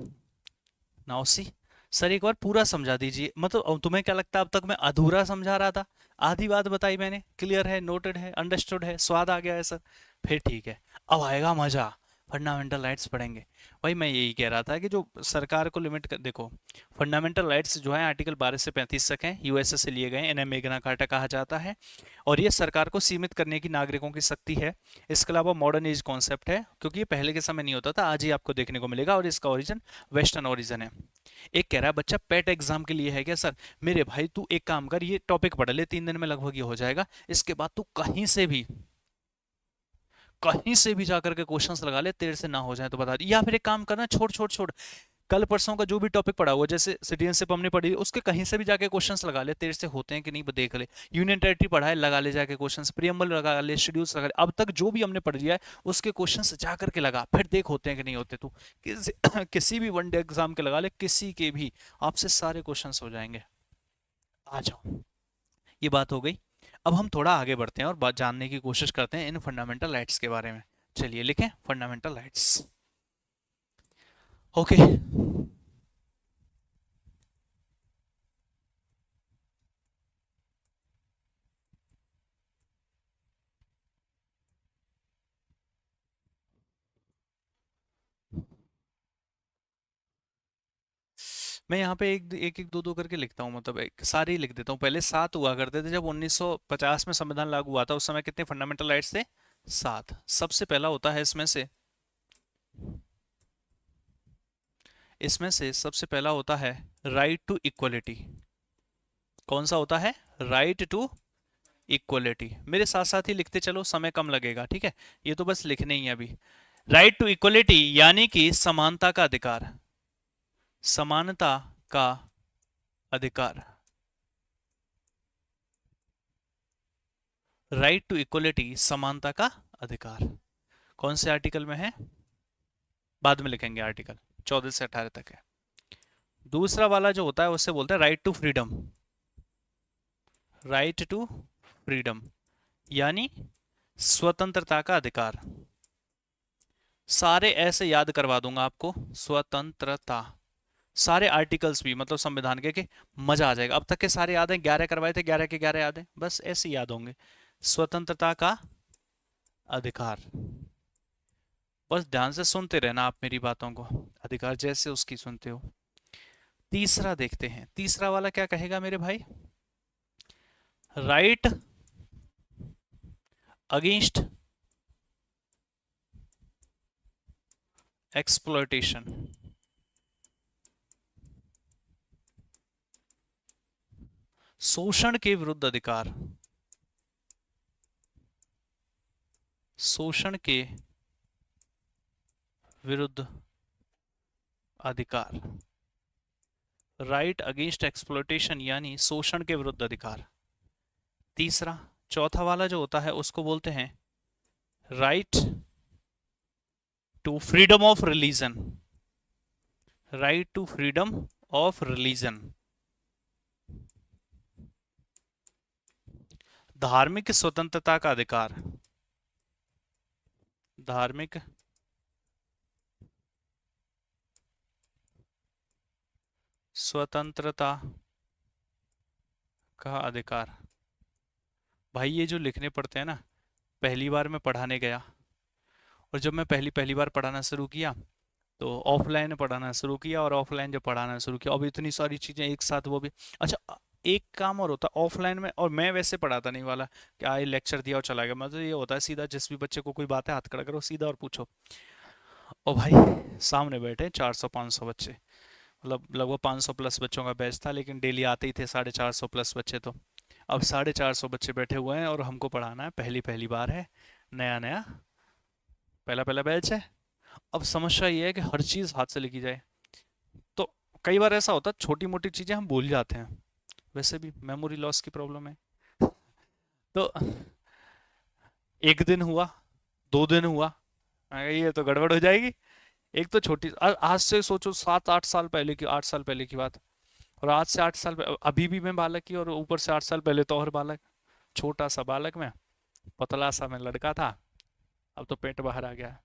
नाउ सी, सर एक बार पूरा समझा दीजिए, मतलब अब तुम्हें क्या लगता है अब तक मैं अधूरा समझा रहा था? आधी बात बताई मैंने, क्लियर है, नोटेड है, अंडरस्टूड है, स्वाद आ गया है सर? फिर ठीक है, अब आएगा मजा, फंडामेंटल राइट्स पढ़ेंगे। भाई मैं यही कह रहा था कि जो सरकार को लिमिट कर, देखो फंडामेंटल राइट्स जो है आर्टिकल 12 से 35 तक हैं, यूएसए से लिए गए, इन्हें मेगना कार्टा कहा जाता है। और ये सरकार को सीमित करने की नागरिकों की शक्ति है। इसके अलावा मॉडर्न एज कॉन्सेप्ट है, क्योंकि ये पहले के समय नहीं होता था, आज ही आपको देखने को मिलेगा, और इसका ओरिजिन वेस्टर्न ओरिजिन है। एक कह रहा है बच्चा पेट एग्जाम के लिए है क्या सर? मेरे भाई तू एक काम कर, ये टॉपिक पढ़ ले, 3 दिन में लगभग ये हो जाएगा। इसके बाद तू कहीं से भी जाकर के क्वेश्चंस लगा ले, तेरे से ना हो जाए तो बता दी, या फिर एक काम करना, छोड़ छोड़ छोड़, कल परसों का जो भी टॉपिक पढ़ा हुआ, जैसे सिटीजनशिप हमने पढ़ी, उसके कहीं से भी जाके क्वेश्चंस लगा ले, तेरे से होते हैं कि नहीं देख ले। यूनियन टेरिटरी पढ़ा है, लगा ले जाके क्वेश्चंस, प्रियम्बल लगा ले, शेड्यूल्स लगा ले, अब तक जो भी हमने पढ़ लिया है उसके क्वेश्चंस जा करके लगा, फिर देख होते हैं कि नहीं होते। तू किसी किसी भी वनडे एग्जाम के लगा ले, किसी के भी, आपसे सारे क्वेश्चंस हो जाएंगे। आ जाओ, ये बात हो गई। अब हम थोड़ा आगे बढ़ते हैं और बात जानने की कोशिश करते हैं इन फंडामेंटल राइट्स के बारे में। चलिए लिखें फंडामेंटल राइट्स। ओके, मैं यहाँ पे एक एक एक दो दो करके लिखता हूँ, मतलब एक सारे ही लिख देता हूँ। पहले 7 हुआ करते थे, जब 1950 में संविधान लागू हुआ था, उस समय कितने फंडामेंटल राइट्स थे? 7। सबसे पहला होता है इसमें से सबसे पहला होता है राइट टू इक्वलिटी। कौन सा होता है? Right to equality. मेरे साथ साथ ही लिखते चलो, समय कम लगेगा, ठीक है? ये तो बस लिखने ही है अभी। राइट टू इक्वलिटी यानी कि समानता का अधिकार, समानता का अधिकार। राइट टू इक्वलिटी, समानता का अधिकार, कौन से आर्टिकल में है? बाद में लिखेंगे, आर्टिकल 14 से 18 तक है। दूसरा वाला जो होता है उससे बोलते हैं right to freedom. Right to freedom यानी स्वतंत्रता का अधिकार। सारे ऐसे याद करवा दूंगा आपको, स्वतंत्रता, सारे आर्टिकल्स भी, मतलब संविधान के मजा आ जाएगा। अब तक के सारे याद हैं, 11 करवाए थे, 11 के 11 याद हैं, बस ऐसे याद होंगे। स्वतंत्रता का अधिकार, बस ध्यान से सुनते रहना आप मेरी बातों को, अधिकार जैसे उसकी सुनते हो। तीसरा देखते हैं, तीसरा वाला क्या कहेगा मेरे भाई? राइट अगेंस्ट एक्सप्लॉयटेशन, शोषण के विरुद्ध अधिकार, शोषण के विरुद्ध अधिकार। राइट अगेंस्ट एक्सप्लॉयटेशन यानी शोषण के विरुद्ध अधिकार। तीसरा, चौथा वाला जो होता है उसको बोलते हैं right to freedom of religion. Right to freedom of religion, धार्मिक स्वतंत्रता का अधिकार, धार्मिक स्वतंत्रता का अधिकार। भाई ये जो लिखने पड़ते हैं ना, पहली बार मैं पढ़ाने गया, और जब मैं पहली पहली बार पढ़ाना शुरू किया तो ऑफलाइन पढ़ाना शुरू किया, और ऑफलाइन जब पढ़ाना शुरू किया, अब इतनी सारी चीजें एक साथ, वो भी अच्छा। एक काम और होता ऑफलाइन में, और मैं वैसे पढ़ाता नहीं वाला कि आए लेक्चर दिया और चला गया, मतलब ये होता है सीधा, जिस भी बच्चे को कोई बात है हाथ खड़ा करो सीधा और पूछो। और भाई सामने बैठे 400-500 बच्चे, मतलब लगभग 500 प्लस बच्चों का बैच था, लेकिन डेली आते ही थे 450 प्लस बच्चे। तो अब 450 बच्चे बैठे हुए हैं और हमको पढ़ाना है, पहली पहली बार है, नया नया पहला पहला बैच है। अब समस्या ये है कि हर चीज़ हाथ से लिखी जाए, तो कई बार ऐसा होता है छोटी मोटी चीज़ें हम भूल जाते हैं, वैसे भी मेमोरी लॉस की प्रॉब्लम है। तो एक दिन हुआ, 2 दिन हुआ, मैं कहा, ये तो गड़बड़ हो जाएगी। एक तो छोटी, आज से सोचो 7-8 साल पहले की, 8 साल पहले की बात, और आज से 8 साल अभी भी मैं बालक ही, और ऊपर से 8 साल पहले तो और बालक, छोटा सा बालक मैं, पतला सा मैं लड़का था, अब तो पेट बाहर आ गया है।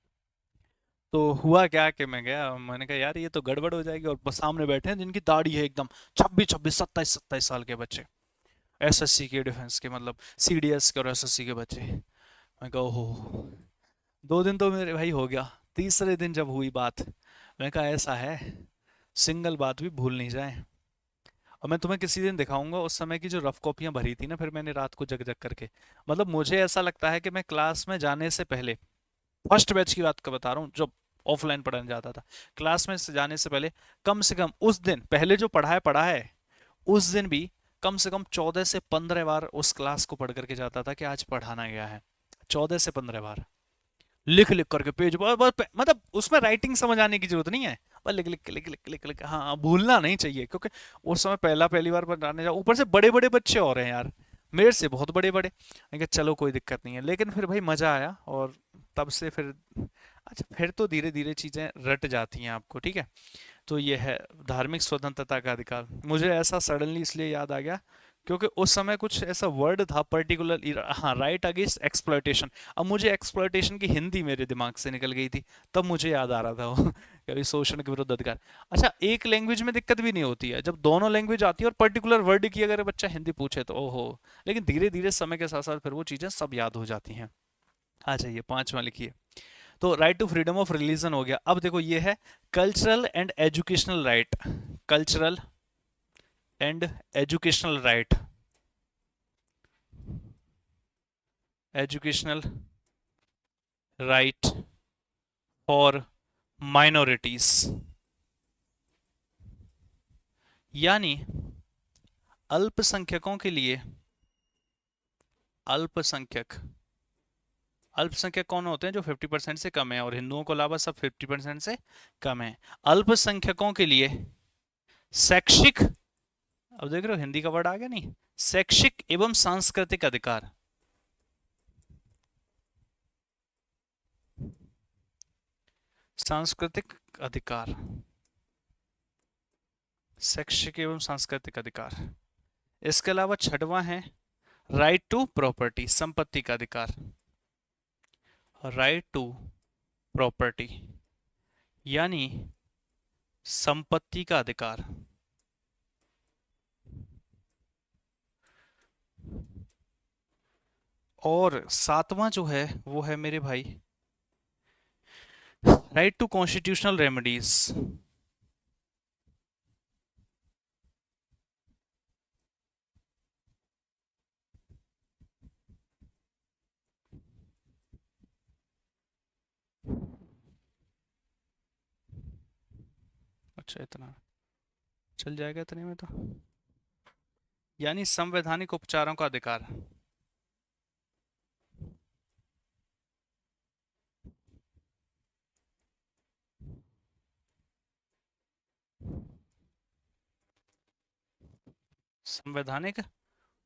तो हुआ क्या कि मैं गया, मैंने कहा यार ये तो गड़बड़ हो जाएगी, और बस सामने बैठे हैं जिनकी दाढ़ी है एकदम 26 26 27 27 साल के बच्चे, एसएससी के, डिफेंस के, मतलब सीडीएस के और एसएससी के बच्चे। मैं कहा ओहो। 2 दिन तो मेरे भाई हो गया। तीसरे दिन जब हुई बात, मैंने कहा ऐसा है, सिंगल बात भी भूल नहीं जाए। और मैं तुम्हें किसी दिन दिखाऊंगा उस समय की जो रफ कॉपियां भरी थी ना, फिर मैंने रात को जग जग करके। मतलब मुझे ऐसा लगता है कि मैं क्लास में जाने से पहले, फर्स्ट बैच की बात का बता रहा हूँ, जब ऑफलाइन पढ़ाने जाता था, क्लास में से जाने से कम उस दिन पहले जो पढ़ा है, उस दिन भी कम से कम 14 से 15 बार उस क्लास को पढ़ करके जाता था कि आज पढ़ाना गया है। 14 से 15 बार लिख लिख करके पेज बस बस मतलब उसमें राइटिंग समझ आने की जरूरत नहीं है, बस लिख लिख लिख लिख लिख लिख, हाँ भूलना नहीं चाहिए, क्योंकि उस समय पहली बार पढ़ाने जाओ, ऊपर से बड़े बड़े बच्चे हो रहे हैं यार, मेरे से बहुत बड़े बड़े। मैंने कहा चलो कोई दिक्कत नहीं है, लेकिन फिर भाई मजा आया, और तब से फिर, अच्छा फिर तो धीरे धीरे चीजें रट जाती हैं आपको, ठीक है। तो ये है धार्मिक स्वतंत्रता का अधिकार। मुझे ऐसा सडनली इसलिए याद आ गया क्योंकि उस समय कुछ ऐसा वर्ड था पर्टिकुलर, हाँ, राइट अगेंस्ट एक्सप्लॉयटेशन। अब मुझे एक्सप्लॉयटेशन की हिंदी मेरे दिमाग से निकल गई थी, तब मुझे याद आ रहा था वो कभी शोषण के विरुद्ध अधिकार। अच्छा, एक लैंग्वेज में दिक्कत भी नहीं होती है, जब दोनों लैंग्वेज आती है और पर्टिकुलर वर्ड की अगर बच्चा हिंदी पूछे तो ओहो। लेकिन धीरे धीरे समय के साथ साथ फिर वो चीजें सब याद हो जाती हैं। आ जाइए 5वां लिखिए। तो right to freedom of religion हो गया। अब देखो ये है cultural and educational right. Cultural and educational right. Educational right for minorities, यानी अल्पसंख्यकों के लिए, अल्पसंख्यक, अल्पसंख्यक कौन होते हैं? जो 50% से कम है, और हिंदुओं को अलावा सब 50% से कम है। अल्पसंख्यकों के लिए शैक्षिक, अब देख रहे हो हिंदी का वर्ड आ गया नहीं, शैक्षिक एवं सांस्कृतिक अधिकार। सांस्कृतिक अधिकार, शैक्षिक एवं सांस्कृतिक अधिकार। इसके अलावा 6वां है राइट टू प्रॉपर्टी, संपत्ति का अधिकार। राइट टू प्रॉपर्टी यानी संपत्ति का अधिकार। और 7वां जो है वो है मेरे भाई राइट टू कॉन्स्टिट्यूशनल रेमेडीज। अच्छा, इतना चल जाएगा इतने में तो, यानी संवैधानिक उपचारों का अधिकार। संवैधानिक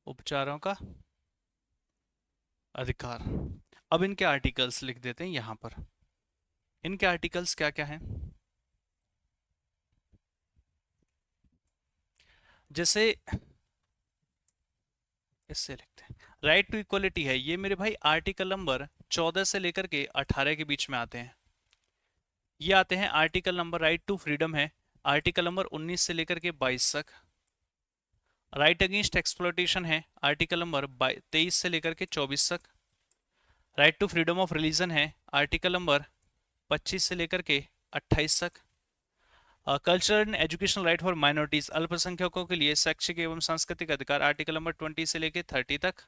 उपचारों का अधिकार। अब इनके आर्टिकल्स लिख देते हैं यहां पर। इनके आर्टिकल्स क्या क्या हैं? जैसे इससे लिखते हैं राइट टू इक्वलिटी है, ये मेरे भाई आर्टिकल नंबर 14 से लेकर के 18 के बीच में आते हैं। ये आते हैं article number, right to freedom है आर्टिकल नंबर 19 से लेकर के 22 तक। राइट अगेंस्ट एक्सप्लॉयटेशन है आर्टिकल नंबर 23 से लेकर के 24 तक। Right to freedom of religion है आर्टिकल नंबर 25 से लेकर के 28 तक। Cultural and educational right for minorities, अल्पसंख्यकों के लिए शैक्षिक एवं सांस्कृतिक अधिकार आर्टिकल नंबर 20 से लेकर 30 तक।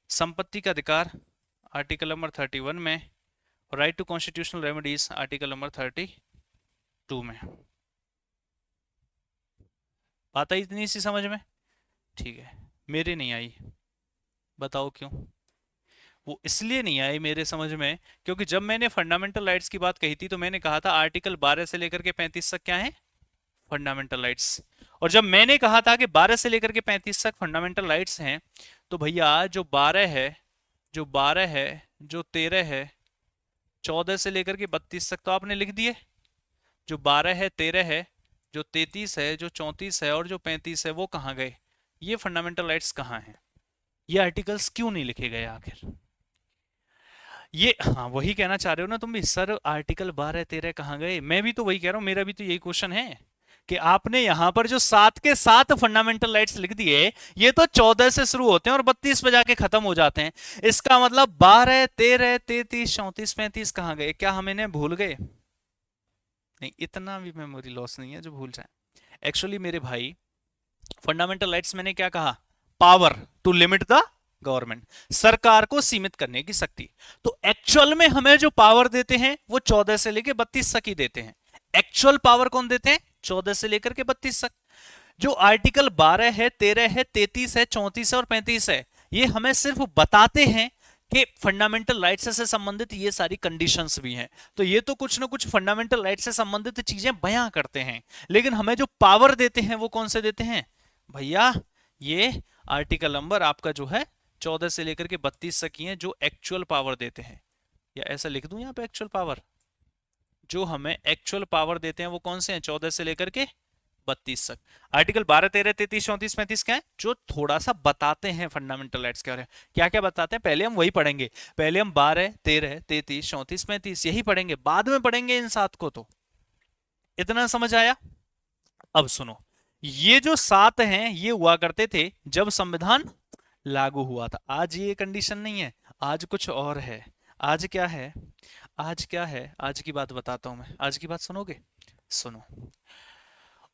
संपत्ति का अधिकार आर्टिकल नंबर 31 में। Right to constitutional remedies article number 32 में। बात आई इतनी सी समझ में? ठीक है, मेरे नहीं आई, बताओ क्यों? वो इसलिए नहीं आई मेरे समझ में क्योंकि जब मैंने फंडामेंटल राइट्स की बात कही थी तो मैंने कहा था आर्टिकल 12 से लेकर के 35 तक क्या है? Fundamental rights. और जब मैंने कहा था कि 12 से लेकर के 35 तक फंडामेंटल राइट्स हैं, तो भैया जो 12 है, जो 12 है, जो 13 है, 14 से लेकर के 32 तक तो आपने लिख दिए। जो 12 है, 13 है, जो 33 है, जो 34 है और जो 35 है, वो कहाँ गए? ये फंडामेंटल राइट्स कहाँ हैं? ये आर्टिकल्स क्यों नहीं लिखे गए आखिर? ये हाँ वही कहना चाह रहे हो ना तुम भी, सर आर्टिकल 12 13 कहाँ गए? मैं भी तो वही कह रहा हूँ, मेरा भी तो यही क्वेश्चन है कि आपने यहां पर जो 7 के 7 फंडामेंटल राइट्स लिख दिए, ये तो 14 से शुरू होते हैं और 32 पे जाके खत्म हो जाते हैं। इसका मतलब 12 13 33 34 35 कहाँ गए? क्या हम इन्हें भूल गए? नहीं, इतना भी मेमोरी लॉस नहीं है जो भूल जाए। एक्चुअली मेरे भाई, फंडामेंटल राइट्स मैंने क्या कहा? Power to limit the government, सरकार को सीमित करने की शक्ति। तो एक्चुअल में हमें जो पावर देते हैं वो 14 से लेकर 32 तक ही देते हैं। एक्चुअल पावर कौन देते हैं? 14 से लेकर के 32 तक। जो आर्टिकल 12 है, 13 है, 33 है, 34 है और 35 है, ये हमें सिर्फ बताते हैं कि फंडामेंटल राइट्स से संबंधित ये सारी कंडीशंस भी हैं। तो ये तो कुछ ना कुछ फंडामेंटल राइट्स से संबंधित चीजें बयां करते हैं, लेकिन हमें जो पावर देते हैं वो कौन से देते हैं भैया? ये आर्टिकल नंबर आपका जो है 14 से लेकर के 32 तक ही है जो एक्चुअल पावर देते हैं। या ऐसा लिख दूं यहाँ पे एक्चुअल पावर? जो हमें एक्चुअल पावर देते हैं वो कौन से हैं? 14 से लेकर के 32 तक। आर्टिकल 12 13 33 34 35 क्या है? जो थोड़ा सा बताते हैं फंडामेंटल राइट्स के बारे में। क्या क्या बताते हैं पहले हम वही पढ़ेंगे। पहले हम 12 13 33 34 35 यही पढ़ेंगे, बाद में पढ़ेंगे इन 7 को। तो इतना समझ आया? अब सुनो, ये जो 7 हैं ये हुआ करते थे जब संविधान लागू हुआ था। आज ये कंडीशन नहीं है, आज कुछ और है। आज क्या है? आज क्या है? आज की बात बताता हूं मैं। आज की बात सुनोगे? सुनो,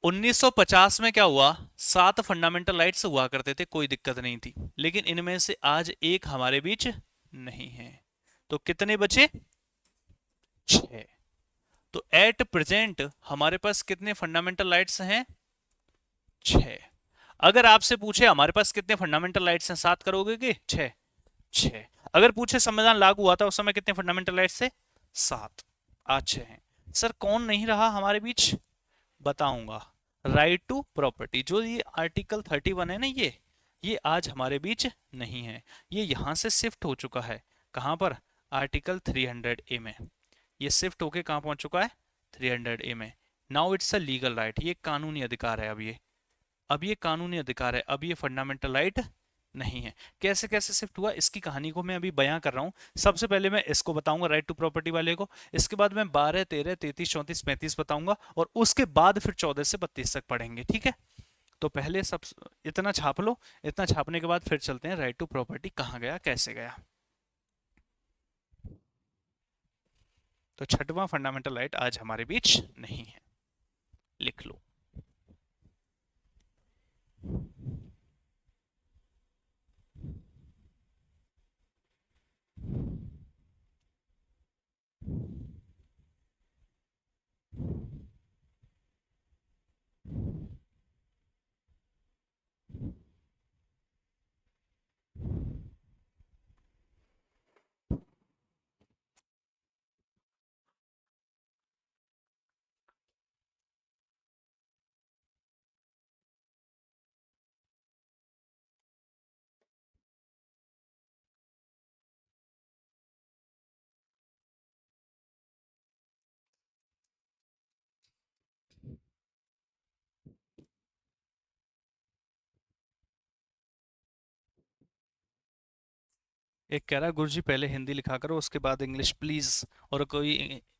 1950 में क्या हुआ? 7 फंडामेंटल राइट्स हुआ करते थे, कोई दिक्कत नहीं थी। लेकिन इनमें से आज एक हमारे बीच नहीं है। तो कितने बचे? 6। तो एट प्रेजेंट हमारे पास कितने फंडामेंटल राइट्स हैं? 6। अगर आपसे पूछे हमारे पास कितने फंडामेंटल राइट्स हैं, 7 करोगे कि 6? 6। अगर पूछे संविधान लागू हुआ था उस समय कितने फंडामेंटल राइट्स थे? 7। आज 6 हैं। सर कौन नहीं रहा हमारे बीच? बताऊंगा। राइट टू प्रॉपर्टी, जो ये आर्टिकल 31 है ना, ये आज हमारे बीच नहीं है। ये यहां से शिफ्ट हो चुका है। कहां पर? आर्टिकल 300A में। ये शिफ्ट होके कहां पहुंच चुका है? 300A में। Now it's a legal right, ये कानूनी अधिकार है। अब ये कानूनी अधिकार है, अब ये फंडामेंटल राइट नहीं है। कैसे कैसे शिफ्ट हुआ इसकी कहानी को मैं अभी बयां कर रहा हूं। सबसे पहले मैं इसको बताऊंगा, राइट टू प्रॉपर्टी वाले को। इसके बाद मैं 12 13 33 34 35 बताऊंगा, और उसके बाद फिर 14 से 32 तक पढ़ेंगे, ठीक है? तो पहले सब इतना छाप लो। इतना छापने के बाद फिर चलते हैं राइट टू प्रॉपर्टी कहाँ गया, कैसे गया। तो छठवां फंडामेंटल राइट आज हमारे बीच नहीं है, लिख लो। एक कह रहा है गुरुजी पहले हिंदी लिखा करो उसके बाद इंग्लिश प्लीज। और कोई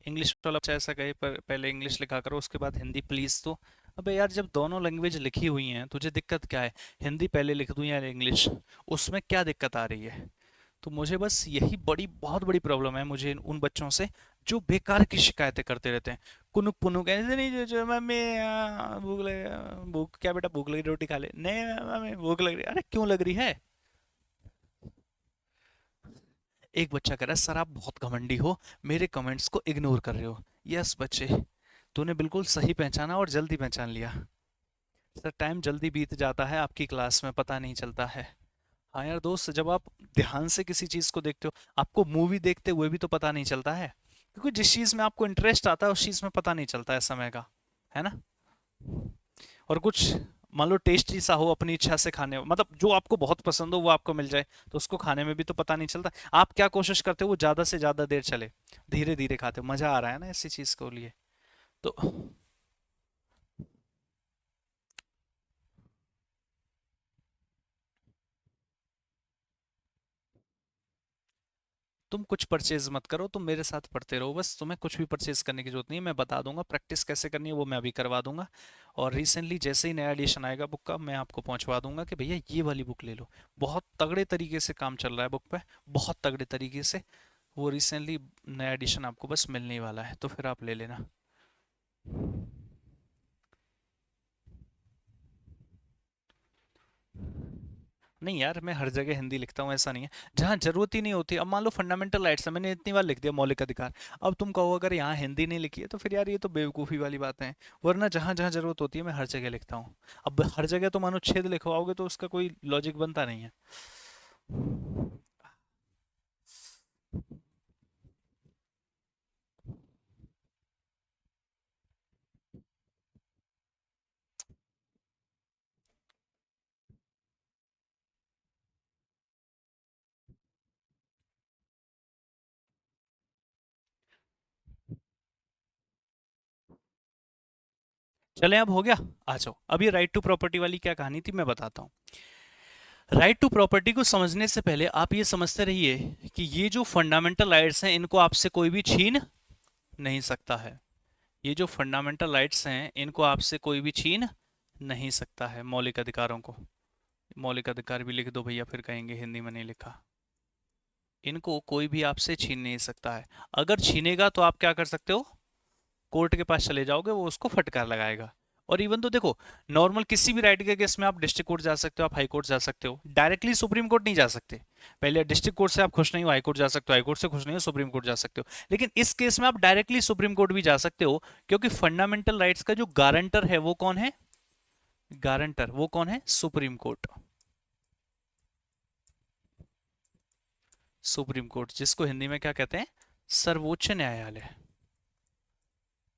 इंग्लिश वाला बच्चा ऐसा कहे पर पहले इंग्लिश लिखा करो उसके बाद हिंदी प्लीज। तो अबे यार, जब दोनों लैंग्वेज लिखी हुई हैं तुझे दिक्कत क्या है? हिंदी पहले लिख दूं या इंग्लिश, उसमें क्या दिक्कत आ रही है? तो मुझे बस यही बहुत बड़ी प्रॉब्लम है मुझे उन बच्चों से जो बेकार की शिकायतें करते रहते हैं। कुनुक पुनुक ऐसे नहीं, जो मम्मी भूख लग, भूख क्या बेटा, भूख लगी रोटी खा ले। नहीं मम्मी भूख लग रही। अरे क्यों लग रही है? एक बच्चा कह रहा है सर आप बहुत घमंडी हो, मेरे कमेंट्स को इग्नोर कर रहे हो। यस बच्चे, तूने बिल्कुल सही पहचाना और जल्दी पहचान लिया। सर टाइम जल्दी बीत जाता है आपकी क्लास में, पता नहीं चलता है। हाँ यार दोस्त, जब आप ध्यान से किसी चीज को देखते हो, आपको मूवी देखते हुए भी तो पता नहीं चलता है, क्योंकि जिस चीज में आपको इंटरेस्ट आता है उस चीज में पता नहीं चलता है समय का, है ना? और कुछ मान लो टेस्टी सा हो, अपनी इच्छा से खाने, मतलब जो आपको बहुत पसंद हो वो आपको मिल जाए, तो उसको खाने में भी तो पता नहीं चलता। आप क्या कोशिश करते हो? वो ज्यादा से ज्यादा देर चले, धीरे धीरे खाते हो, मजा आ रहा है ना इसी चीज को लिए। तो तुम कुछ परचेज मत करो, तुम मेरे साथ पढ़ते रहो बस, तुम्हें कुछ भी परचेज करने की जरूरत नहीं है, मैं बता दूंगा प्रैक्टिस कैसे करनी है, वो मैं अभी करवा दूंगा। और रिसेंटली जैसे ही नया एडिशन आएगा बुक का, मैं आपको पहुंचवा दूंगा कि भैया ये वाली बुक ले लो। बहुत तगड़े तरीके से काम चल रहा है बुक पे, बहुत तगड़े तरीके से। वो रिसेंटली नया एडिशन आपको बस मिलने ही वाला है, तो फिर आप ले लेना। नहीं यार, मैं हर जगह हिंदी लिखता हूँ, ऐसा नहीं है। जहाँ जरूरत ही नहीं होती, अब मान लो फंडामेंटल राइट्स है, मैंने इतनी बार लिख दिया मौलिक अधिकार, अब तुम कहो अगर यहाँ हिंदी नहीं लिखी है तो फिर यार ये तो बेवकूफ़ी वाली बात है। वरना जहाँ जहाँ जरूरत होती है मैं हर जगह लिखता हूँ। अब हर जगह तुम अनुच्छेद लिखवाओगे तो उसका कोई लॉजिक बनता नहीं है। चले अब हो गया। आ जाओ, अभी राइट टू प्रॉपर्टी वाली क्या कहानी थी मैं बताता हूँ। राइट टू प्रॉपर्टी को समझने से पहले आप ये समझते रहिए कि ये जो फंडामेंटल राइट्स हैं इनको आपसे कोई भी छीन नहीं सकता है। ये जो फंडामेंटल राइट्स हैं इनको आपसे कोई भी छीन नहीं सकता है, मौलिक अधिकारों को। मौलिक अधिकार भी लिख दो भैया, फिर कहेंगे हिंदी में नहीं लिखा। इनको कोई भी आपसे छीन नहीं सकता है। अगर छीनेगा तो आप क्या कर सकते हो, कोर्ट के पास चले जाओगे, वो उसको फटकार लगाएगा। और इवन तो देखो, नॉर्मल किसी भी राइट के केस में आप डिस्ट्रिक्ट कोर्ट जा सकते हो, आप हाई कोर्ट जा सकते हो, डायरेक्टली सुप्रीम कोर्ट नहीं जा सकते। पहले डिस्ट्रिक्ट कोर्ट से आप खुश नहीं हो, हाई कोर्ट जा सकते हो, हाई कोर्ट से खुश नहीं हो, सुप्रीम कोर्ट जा सकते हो। लेकिन इस केस में आप डायरेक्टली सुप्रीम कोर्ट भी जा सकते हो, क्योंकि फंडामेंटल राइट्स का जो गारंटर है वो कौन है, गारंटर वो कौन है, सुप्रीम कोर्ट। सुप्रीम कोर्ट जिसको हिंदी में क्या कहते हैं, सर्वोच्च न्यायालय।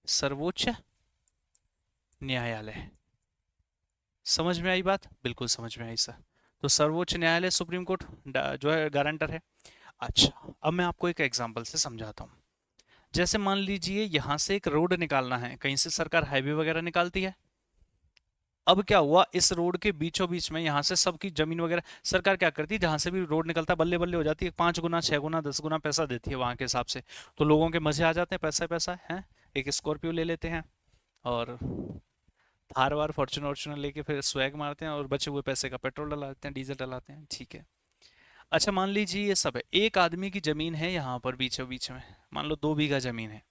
सर्वोच्च न्यायालय। समझ में आई बात, बिल्कुल समझ में आई सर। तो सर्वोच्च न्यायालय सुप्रीम कोर्ट जो है गारंटर है। अच्छा, अब मैं आपको एक एग्जांपल से समझाता हूँ। जैसे मान लीजिए यहाँ से एक रोड निकालना है, कहीं से सरकार हाईवे वगैरह निकालती है। अब क्या हुआ, इस रोड के बीचों बीच में यहाँ से सबकी जमीन वगैरह सरकार क्या करती है, जहां से भी रोड निकलता है बल्ले बल्ले हो जाती है, 5 गुना 6 गुना 10 गुना पैसा देती है वहां के हिसाब से। तो लोगों के मजे आ जाते हैं, पैसा पैसा है। एक स्कॉर्पियो ले लेते हैं और थार वार फॉर्चुनर वर्चुनर लेके फिर स्वैग मारते हैं, और बचे हुए पैसे का पेट्रोल डलाते हैं, डीजल डलाते हैं, ठीक है। अच्छा मान लीजिए ये सब है, एक आदमी की जमीन है यहाँ पर बीचों बीच में, मान लो 2 बीघा जमीन है।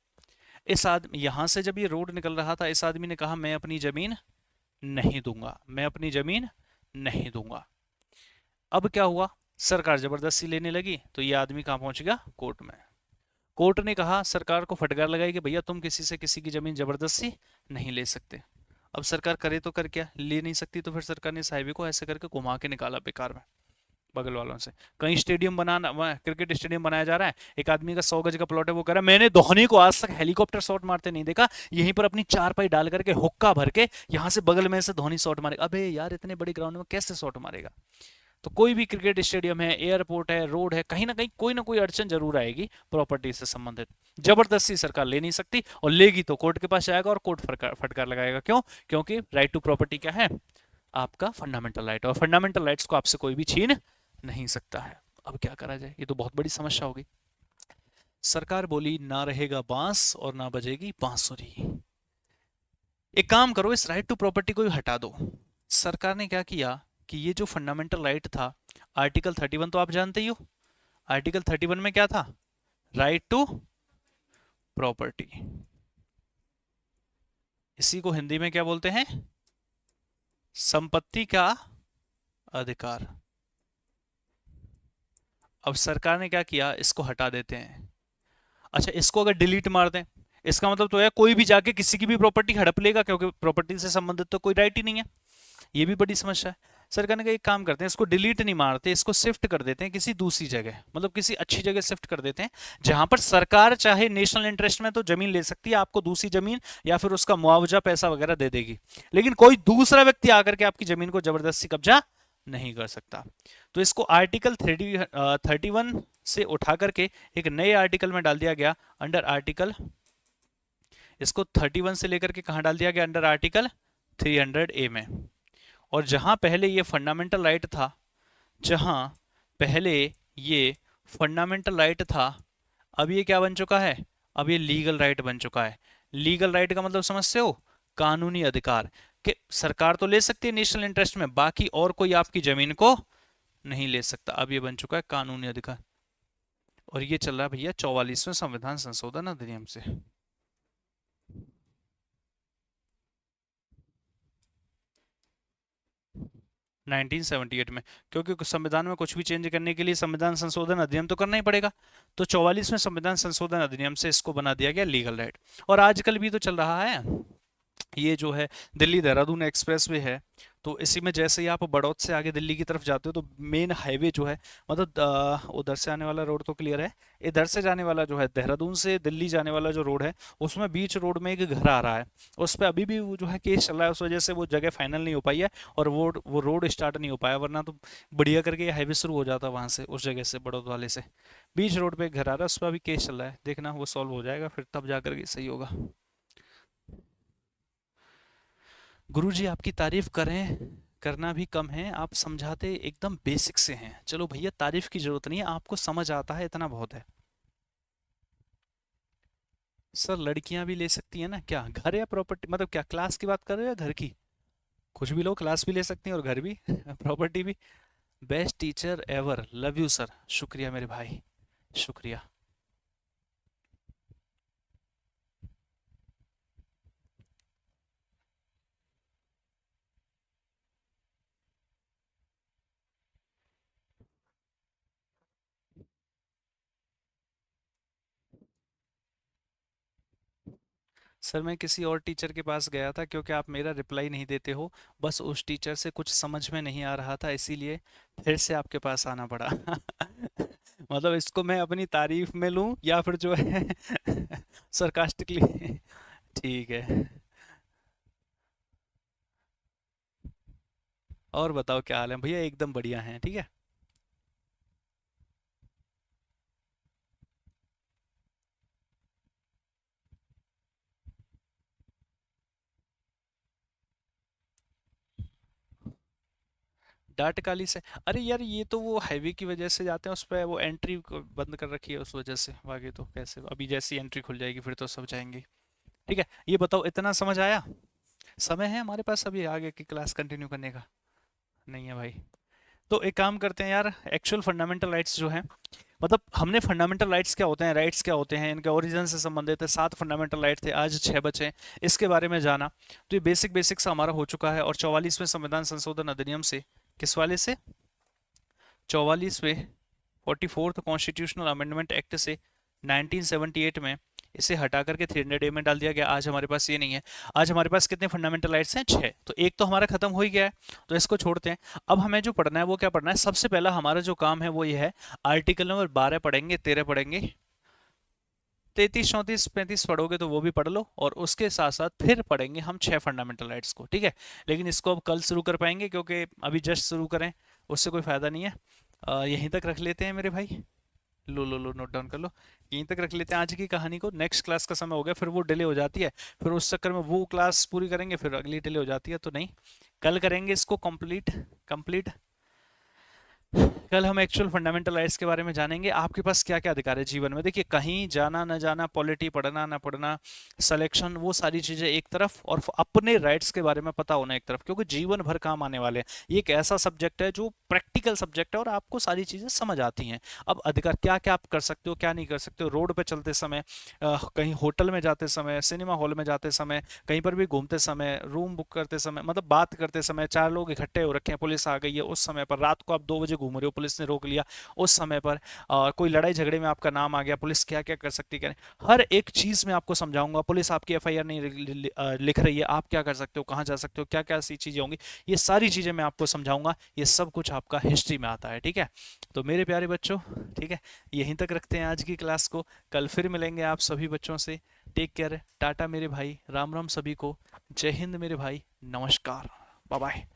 इस आदमी यहाँ से जब ये रोड निकल रहा था, इस आदमी ने कहा मैं अपनी जमीन नहीं दूंगा, मैं अपनी जमीन नहीं दूंगा। अब क्या हुआ, सरकार जबरदस्ती लेने लगी, तो ये आदमी कहाँ पहुंच गया, कोर्ट में। कोर्ट ने कहा, सरकार को फटकार लगाई कि भैया तुम किसी से किसी की जमीन जबरदस्ती नहीं ले सकते। अब सरकार करे तो कर क्या, ले नहीं सकती, तो फिर सरकार ने इस हाईवे को ऐसे करके घुमा के निकाला बेकार में बगल वालों से। कहीं स्टेडियम बनाना, क्रिकेट स्टेडियम बनाया जा रहा है, एक आदमी का 100 गज का प्लॉट है, वो कह रहा है मैंने धोनी को आज तक हेलीकॉप्टर शॉट मारते नहीं देखा, यहीं पर अपनी चारपाई डाल करके हुक्का भर के यहाँ से बगल में से धोनी शॉट मारेगा। अबे यार, इतने बड़े ग्राउंड में कैसे शॉट मारेगा। तो कोई भी क्रिकेट स्टेडियम है, एयरपोर्ट है, रोड है, कहीं ना कोई अड़चन जरूर आएगी प्रॉपर्टी से संबंधित। जबरदस्ती सरकार ले नहीं सकती, और लेगी तो कोर्ट के पास जाएगा और कोर्ट फटकार लगाएगा। क्यों, क्योंकि राइट टू प्रॉपर्टी क्या है, आपका फंडामेंटल राइट, और फंडामेंटल राइट्स को आपसे कोई भी छीन नहीं सकता है। अब क्या करा जाए, ये तो बहुत बड़ी समस्या होगी। सरकार बोली ना रहेगा बांस और ना बजेगी बांसुरी। एक काम करो, इस राइट टू प्रॉपर्टी को भी हटा दो। सरकार ने क्या किया कि ये जो फंडामेंटल राइट था, आर्टिकल 31 तो आप जानते ही हो। आर्टिकल 31 में क्या था, राइट टू प्रॉपर्टी। इसी को हिंदी में क्या बोलते हैं, संपत्ति का अधिकार। अब सरकार ने क्या किया, इसको हटा देते हैं। अच्छा, इसको अगर डिलीट मार दें, इसका मतलब तो है कोई भी जाके किसी की भी प्रॉपर्टी हड़प लेगा, क्योंकि प्रॉपर्टी से संबंधित तो कोई राइट ही नहीं है। ये भी बड़ी समस्या है। सरकार ने कहा एक काम करते हैं, इसको डिलीट नहीं मारते, इसको शिफ्ट कर देते हैं किसी दूसरी जगह, मतलब किसी अच्छी जगह शिफ्ट कर देते हैं, जहां पर सरकार चाहे नेशनल इंटरेस्ट में तो जमीन ले सकती है, आपको दूसरी जमीन या फिर उसका मुआवजा पैसा वगैरह दे देगी, लेकिन कोई दूसरा व्यक्ति आकर के आपकी जमीन को जबरदस्ती कब्जा नहीं कर सकता। तो इसको आर्टिकल 31 से उठा करके एक नए आर्टिकल में डाल दिया गया, अंडर आर्टिकल, इसको 31 से लेकर के कहां डाल दिया गया, अंडर आर्टिकल 300A में। और जहां पहले ये फंडामेंटल राइट था, जहां पहले ये फंडामेंटल राइट था, अब ये क्या बन चुका है, अब ये लीगल राइट बन चुका है। लीगल राइट का मतलब समझते हो, कानूनी अधिकार, कि सरकार तो ले सकती है नेशनल इंटरेस्ट में, बाकी और कोई आपकी जमीन को नहीं ले सकता। अब ये बन चुका है कानूनी अधिकार। और ये चल रहा है भैया 44वें संविधान संशोधन अधिनियम से। 1978 में, क्योंकि संविधान में कुछ भी चेंज करने के लिए संविधान संशोधन अधिनियम तो करना ही पड़ेगा। तो 44वें संविधान संशोधन अधिनियम से इसको बना दिया गया लीगल राइट। और आजकल भी तो चल रहा है ये जो है दिल्ली देहरादून एक्सप्रेस वे है, तो इसी में जैसे ही आप बड़ौद से आगे दिल्ली की तरफ जाते हो तो मेन हाईवे जो है, मतलब उधर से आने वाला रोड तो क्लियर है, इधर से जाने वाला जो है देहरादून से दिल्ली जाने वाला जो रोड है, उसमें बीच रोड में एक घर आ रहा है, उस पर अभी भी वो जो है केस चल रहा है, उस वजह से वो जगह फाइनल नहीं हो पाई है, और वो रोड स्टार्ट नहीं हो पाया, वरना तो बढ़िया करके ये हाईवे शुरू हो जाता वहां से, उस जगह से बड़ौद वाले से। बीच रोड पे एक घर आ रहा है, उस पर अभी केस चल रहा है, देखना वो सॉल्व हो जाएगा फिर तब जाकर के सही होगा। गुरुजी आपकी तारीफ करें करना भी कम है, आप समझाते एकदम बेसिक से हैं। चलो भैया तारीफ की जरूरत नहीं है, आपको समझ आता है इतना बहुत है। सर लड़कियां भी ले सकती हैं ना, क्या घर या प्रॉपर्टी, मतलब क्या क्लास की बात कर रहे हो या घर की? कुछ भी लो, क्लास भी ले सकती हैं और घर भी प्रॉपर्टी भी। Best teacher ever, love you sir, शुक्रिया मेरे भाई, शुक्रिया। सर मैं किसी और टीचर के पास गया था, क्योंकि आप मेरा रिप्लाई नहीं देते हो, बस उस टीचर से कुछ समझ में नहीं आ रहा था, इसीलिए फिर से आपके पास आना पड़ा मतलब इसको मैं अपनी तारीफ में लूं या फिर जो है सरकास्टिकली? ठीक है। और बताओ क्या हाल है भैया? एकदम बढ़िया हैं, ठीक है। डाट काली से? अरे यार ये तो वो हाईवे की वजह से जाते हैं, उस पर वो एंट्री बंद कर रखी है उस वजह से, आगे तो कैसे, अभी जैसी एंट्री खुल जाएगी फिर तो सब जाएंगे। ठीक है, ये बताओ इतना समझ आया? समय है हमारे पास अभी आगे की क्लास कंटिन्यू करने का? नहीं है भाई। तो एक काम करते हैं यार, एक्चुअल फंडामेंटल राइट्स जो है, मतलब हमने फंडामेंटल राइट्स क्या होते हैं, राइट्स क्या होते हैं, इनके ओरिजिन से संबंधित है, 7 फंडामेंटल राइट थे, आज 6 बचे हैं, इसके बारे में जाना। तो ये बेसिक बेसिक सा हमारा हो चुका है। और 44वें संविधान संशोधन अधिनियम से, किस वाले से, 44वें 44th कॉन्स्टिट्यूशनल अमेंडमेंट एक्ट से 1978 में इसे हटा करके 300A में डाल दिया गया। आज हमारे पास ये नहीं है। आज हमारे पास कितने फंडामेंटल राइट्स हैं? 6। तो एक तो हमारा खत्म हो ही गया है, तो इसको छोड़ते हैं। अब हमें जो पढ़ना है वो क्या पढ़ना है? सबसे पहला हमारा जो काम है वो ये है, आर्टिकल नंबर 12 पढ़ेंगे, 13 पढ़ेंगे, 33 34 35 पढ़ोगे तो वो भी पढ़ लो, और उसके साथ साथ फिर पढ़ेंगे हम 6 फंडामेंटल राइट्स को, ठीक है। लेकिन इसको अब कल शुरू कर पाएंगे, क्योंकि अभी जस्ट शुरू करें उससे कोई फायदा नहीं है। यहीं तक रख लेते हैं मेरे भाई, लो लो लो, नोट डाउन कर लो। यहीं तक रख लेते हैं आज की कहानी को, नेक्स्ट क्लास का समय हो गया, फिर वो डिले हो जाती है, फिर उस चक्कर में वो क्लास पूरी करेंगे फिर अगली डिले हो जाती है, तो नहीं, कल करेंगे इसको कंप्लीट। कंप्लीट कल हम एक्चुअल फंडामेंटल राइट्स के बारे में जानेंगे, आपके पास क्या क्या अधिकार है जीवन में। देखिए कहीं जाना ना जाना, पॉलिटी पढ़ना ना पढ़ना, सिलेक्शन, वो सारी चीजें एक तरफ, और अपने राइट्स के बारे में पता होना एक तरफ, क्योंकि जीवन भर काम आने वाले हैं। ये एक ऐसा सब्जेक्ट है जो प्रैक्टिकल सब्जेक्ट है और आपको सारी चीजें समझ आती हैं। अब अधिकार क्या क्या आप कर सकते हो, क्या नहीं कर सकते हो, रोड पे चलते समय, कहीं होटल में जाते समय, सिनेमा हॉल में जाते समय, कहीं पर भी घूमते समय, रूम बुक करते समय, मतलब बात करते समय, 4 लोग इकट्ठे हो रखे हैं, पुलिस आ गई है उस समय पर, रात को आप 2 बजे घूम रहे हो, पुलिस ने रोक लिया उस समय पर, कोई लड़ाई झगड़े में आपका नाम आ गया, पुलिस क्या क्या कर सकती है, क्या नहीं, हर एक चीज में आपको समझाऊंगा। पुलिस आपकी एफआईआर नहीं लिख रही है, आप क्या कर सकते हो, कहाँ जा सकते हो, क्या क्या सी चीजें होंगी, ये सारी चीजें मैं आपको समझाऊंगा। ये सब कुछ आपका हिस्ट्री में आता है, ठीक है। तो मेरे प्यारे बच्चों, ठीक है, यहीं तक रखते हैं आज की क्लास को, कल फिर मिलेंगे आप सभी बच्चों से। टेक केयर, टाटा मेरे भाई, राम राम सभी को, जय हिंद मेरे भाई, नमस्कार, बाय बाय।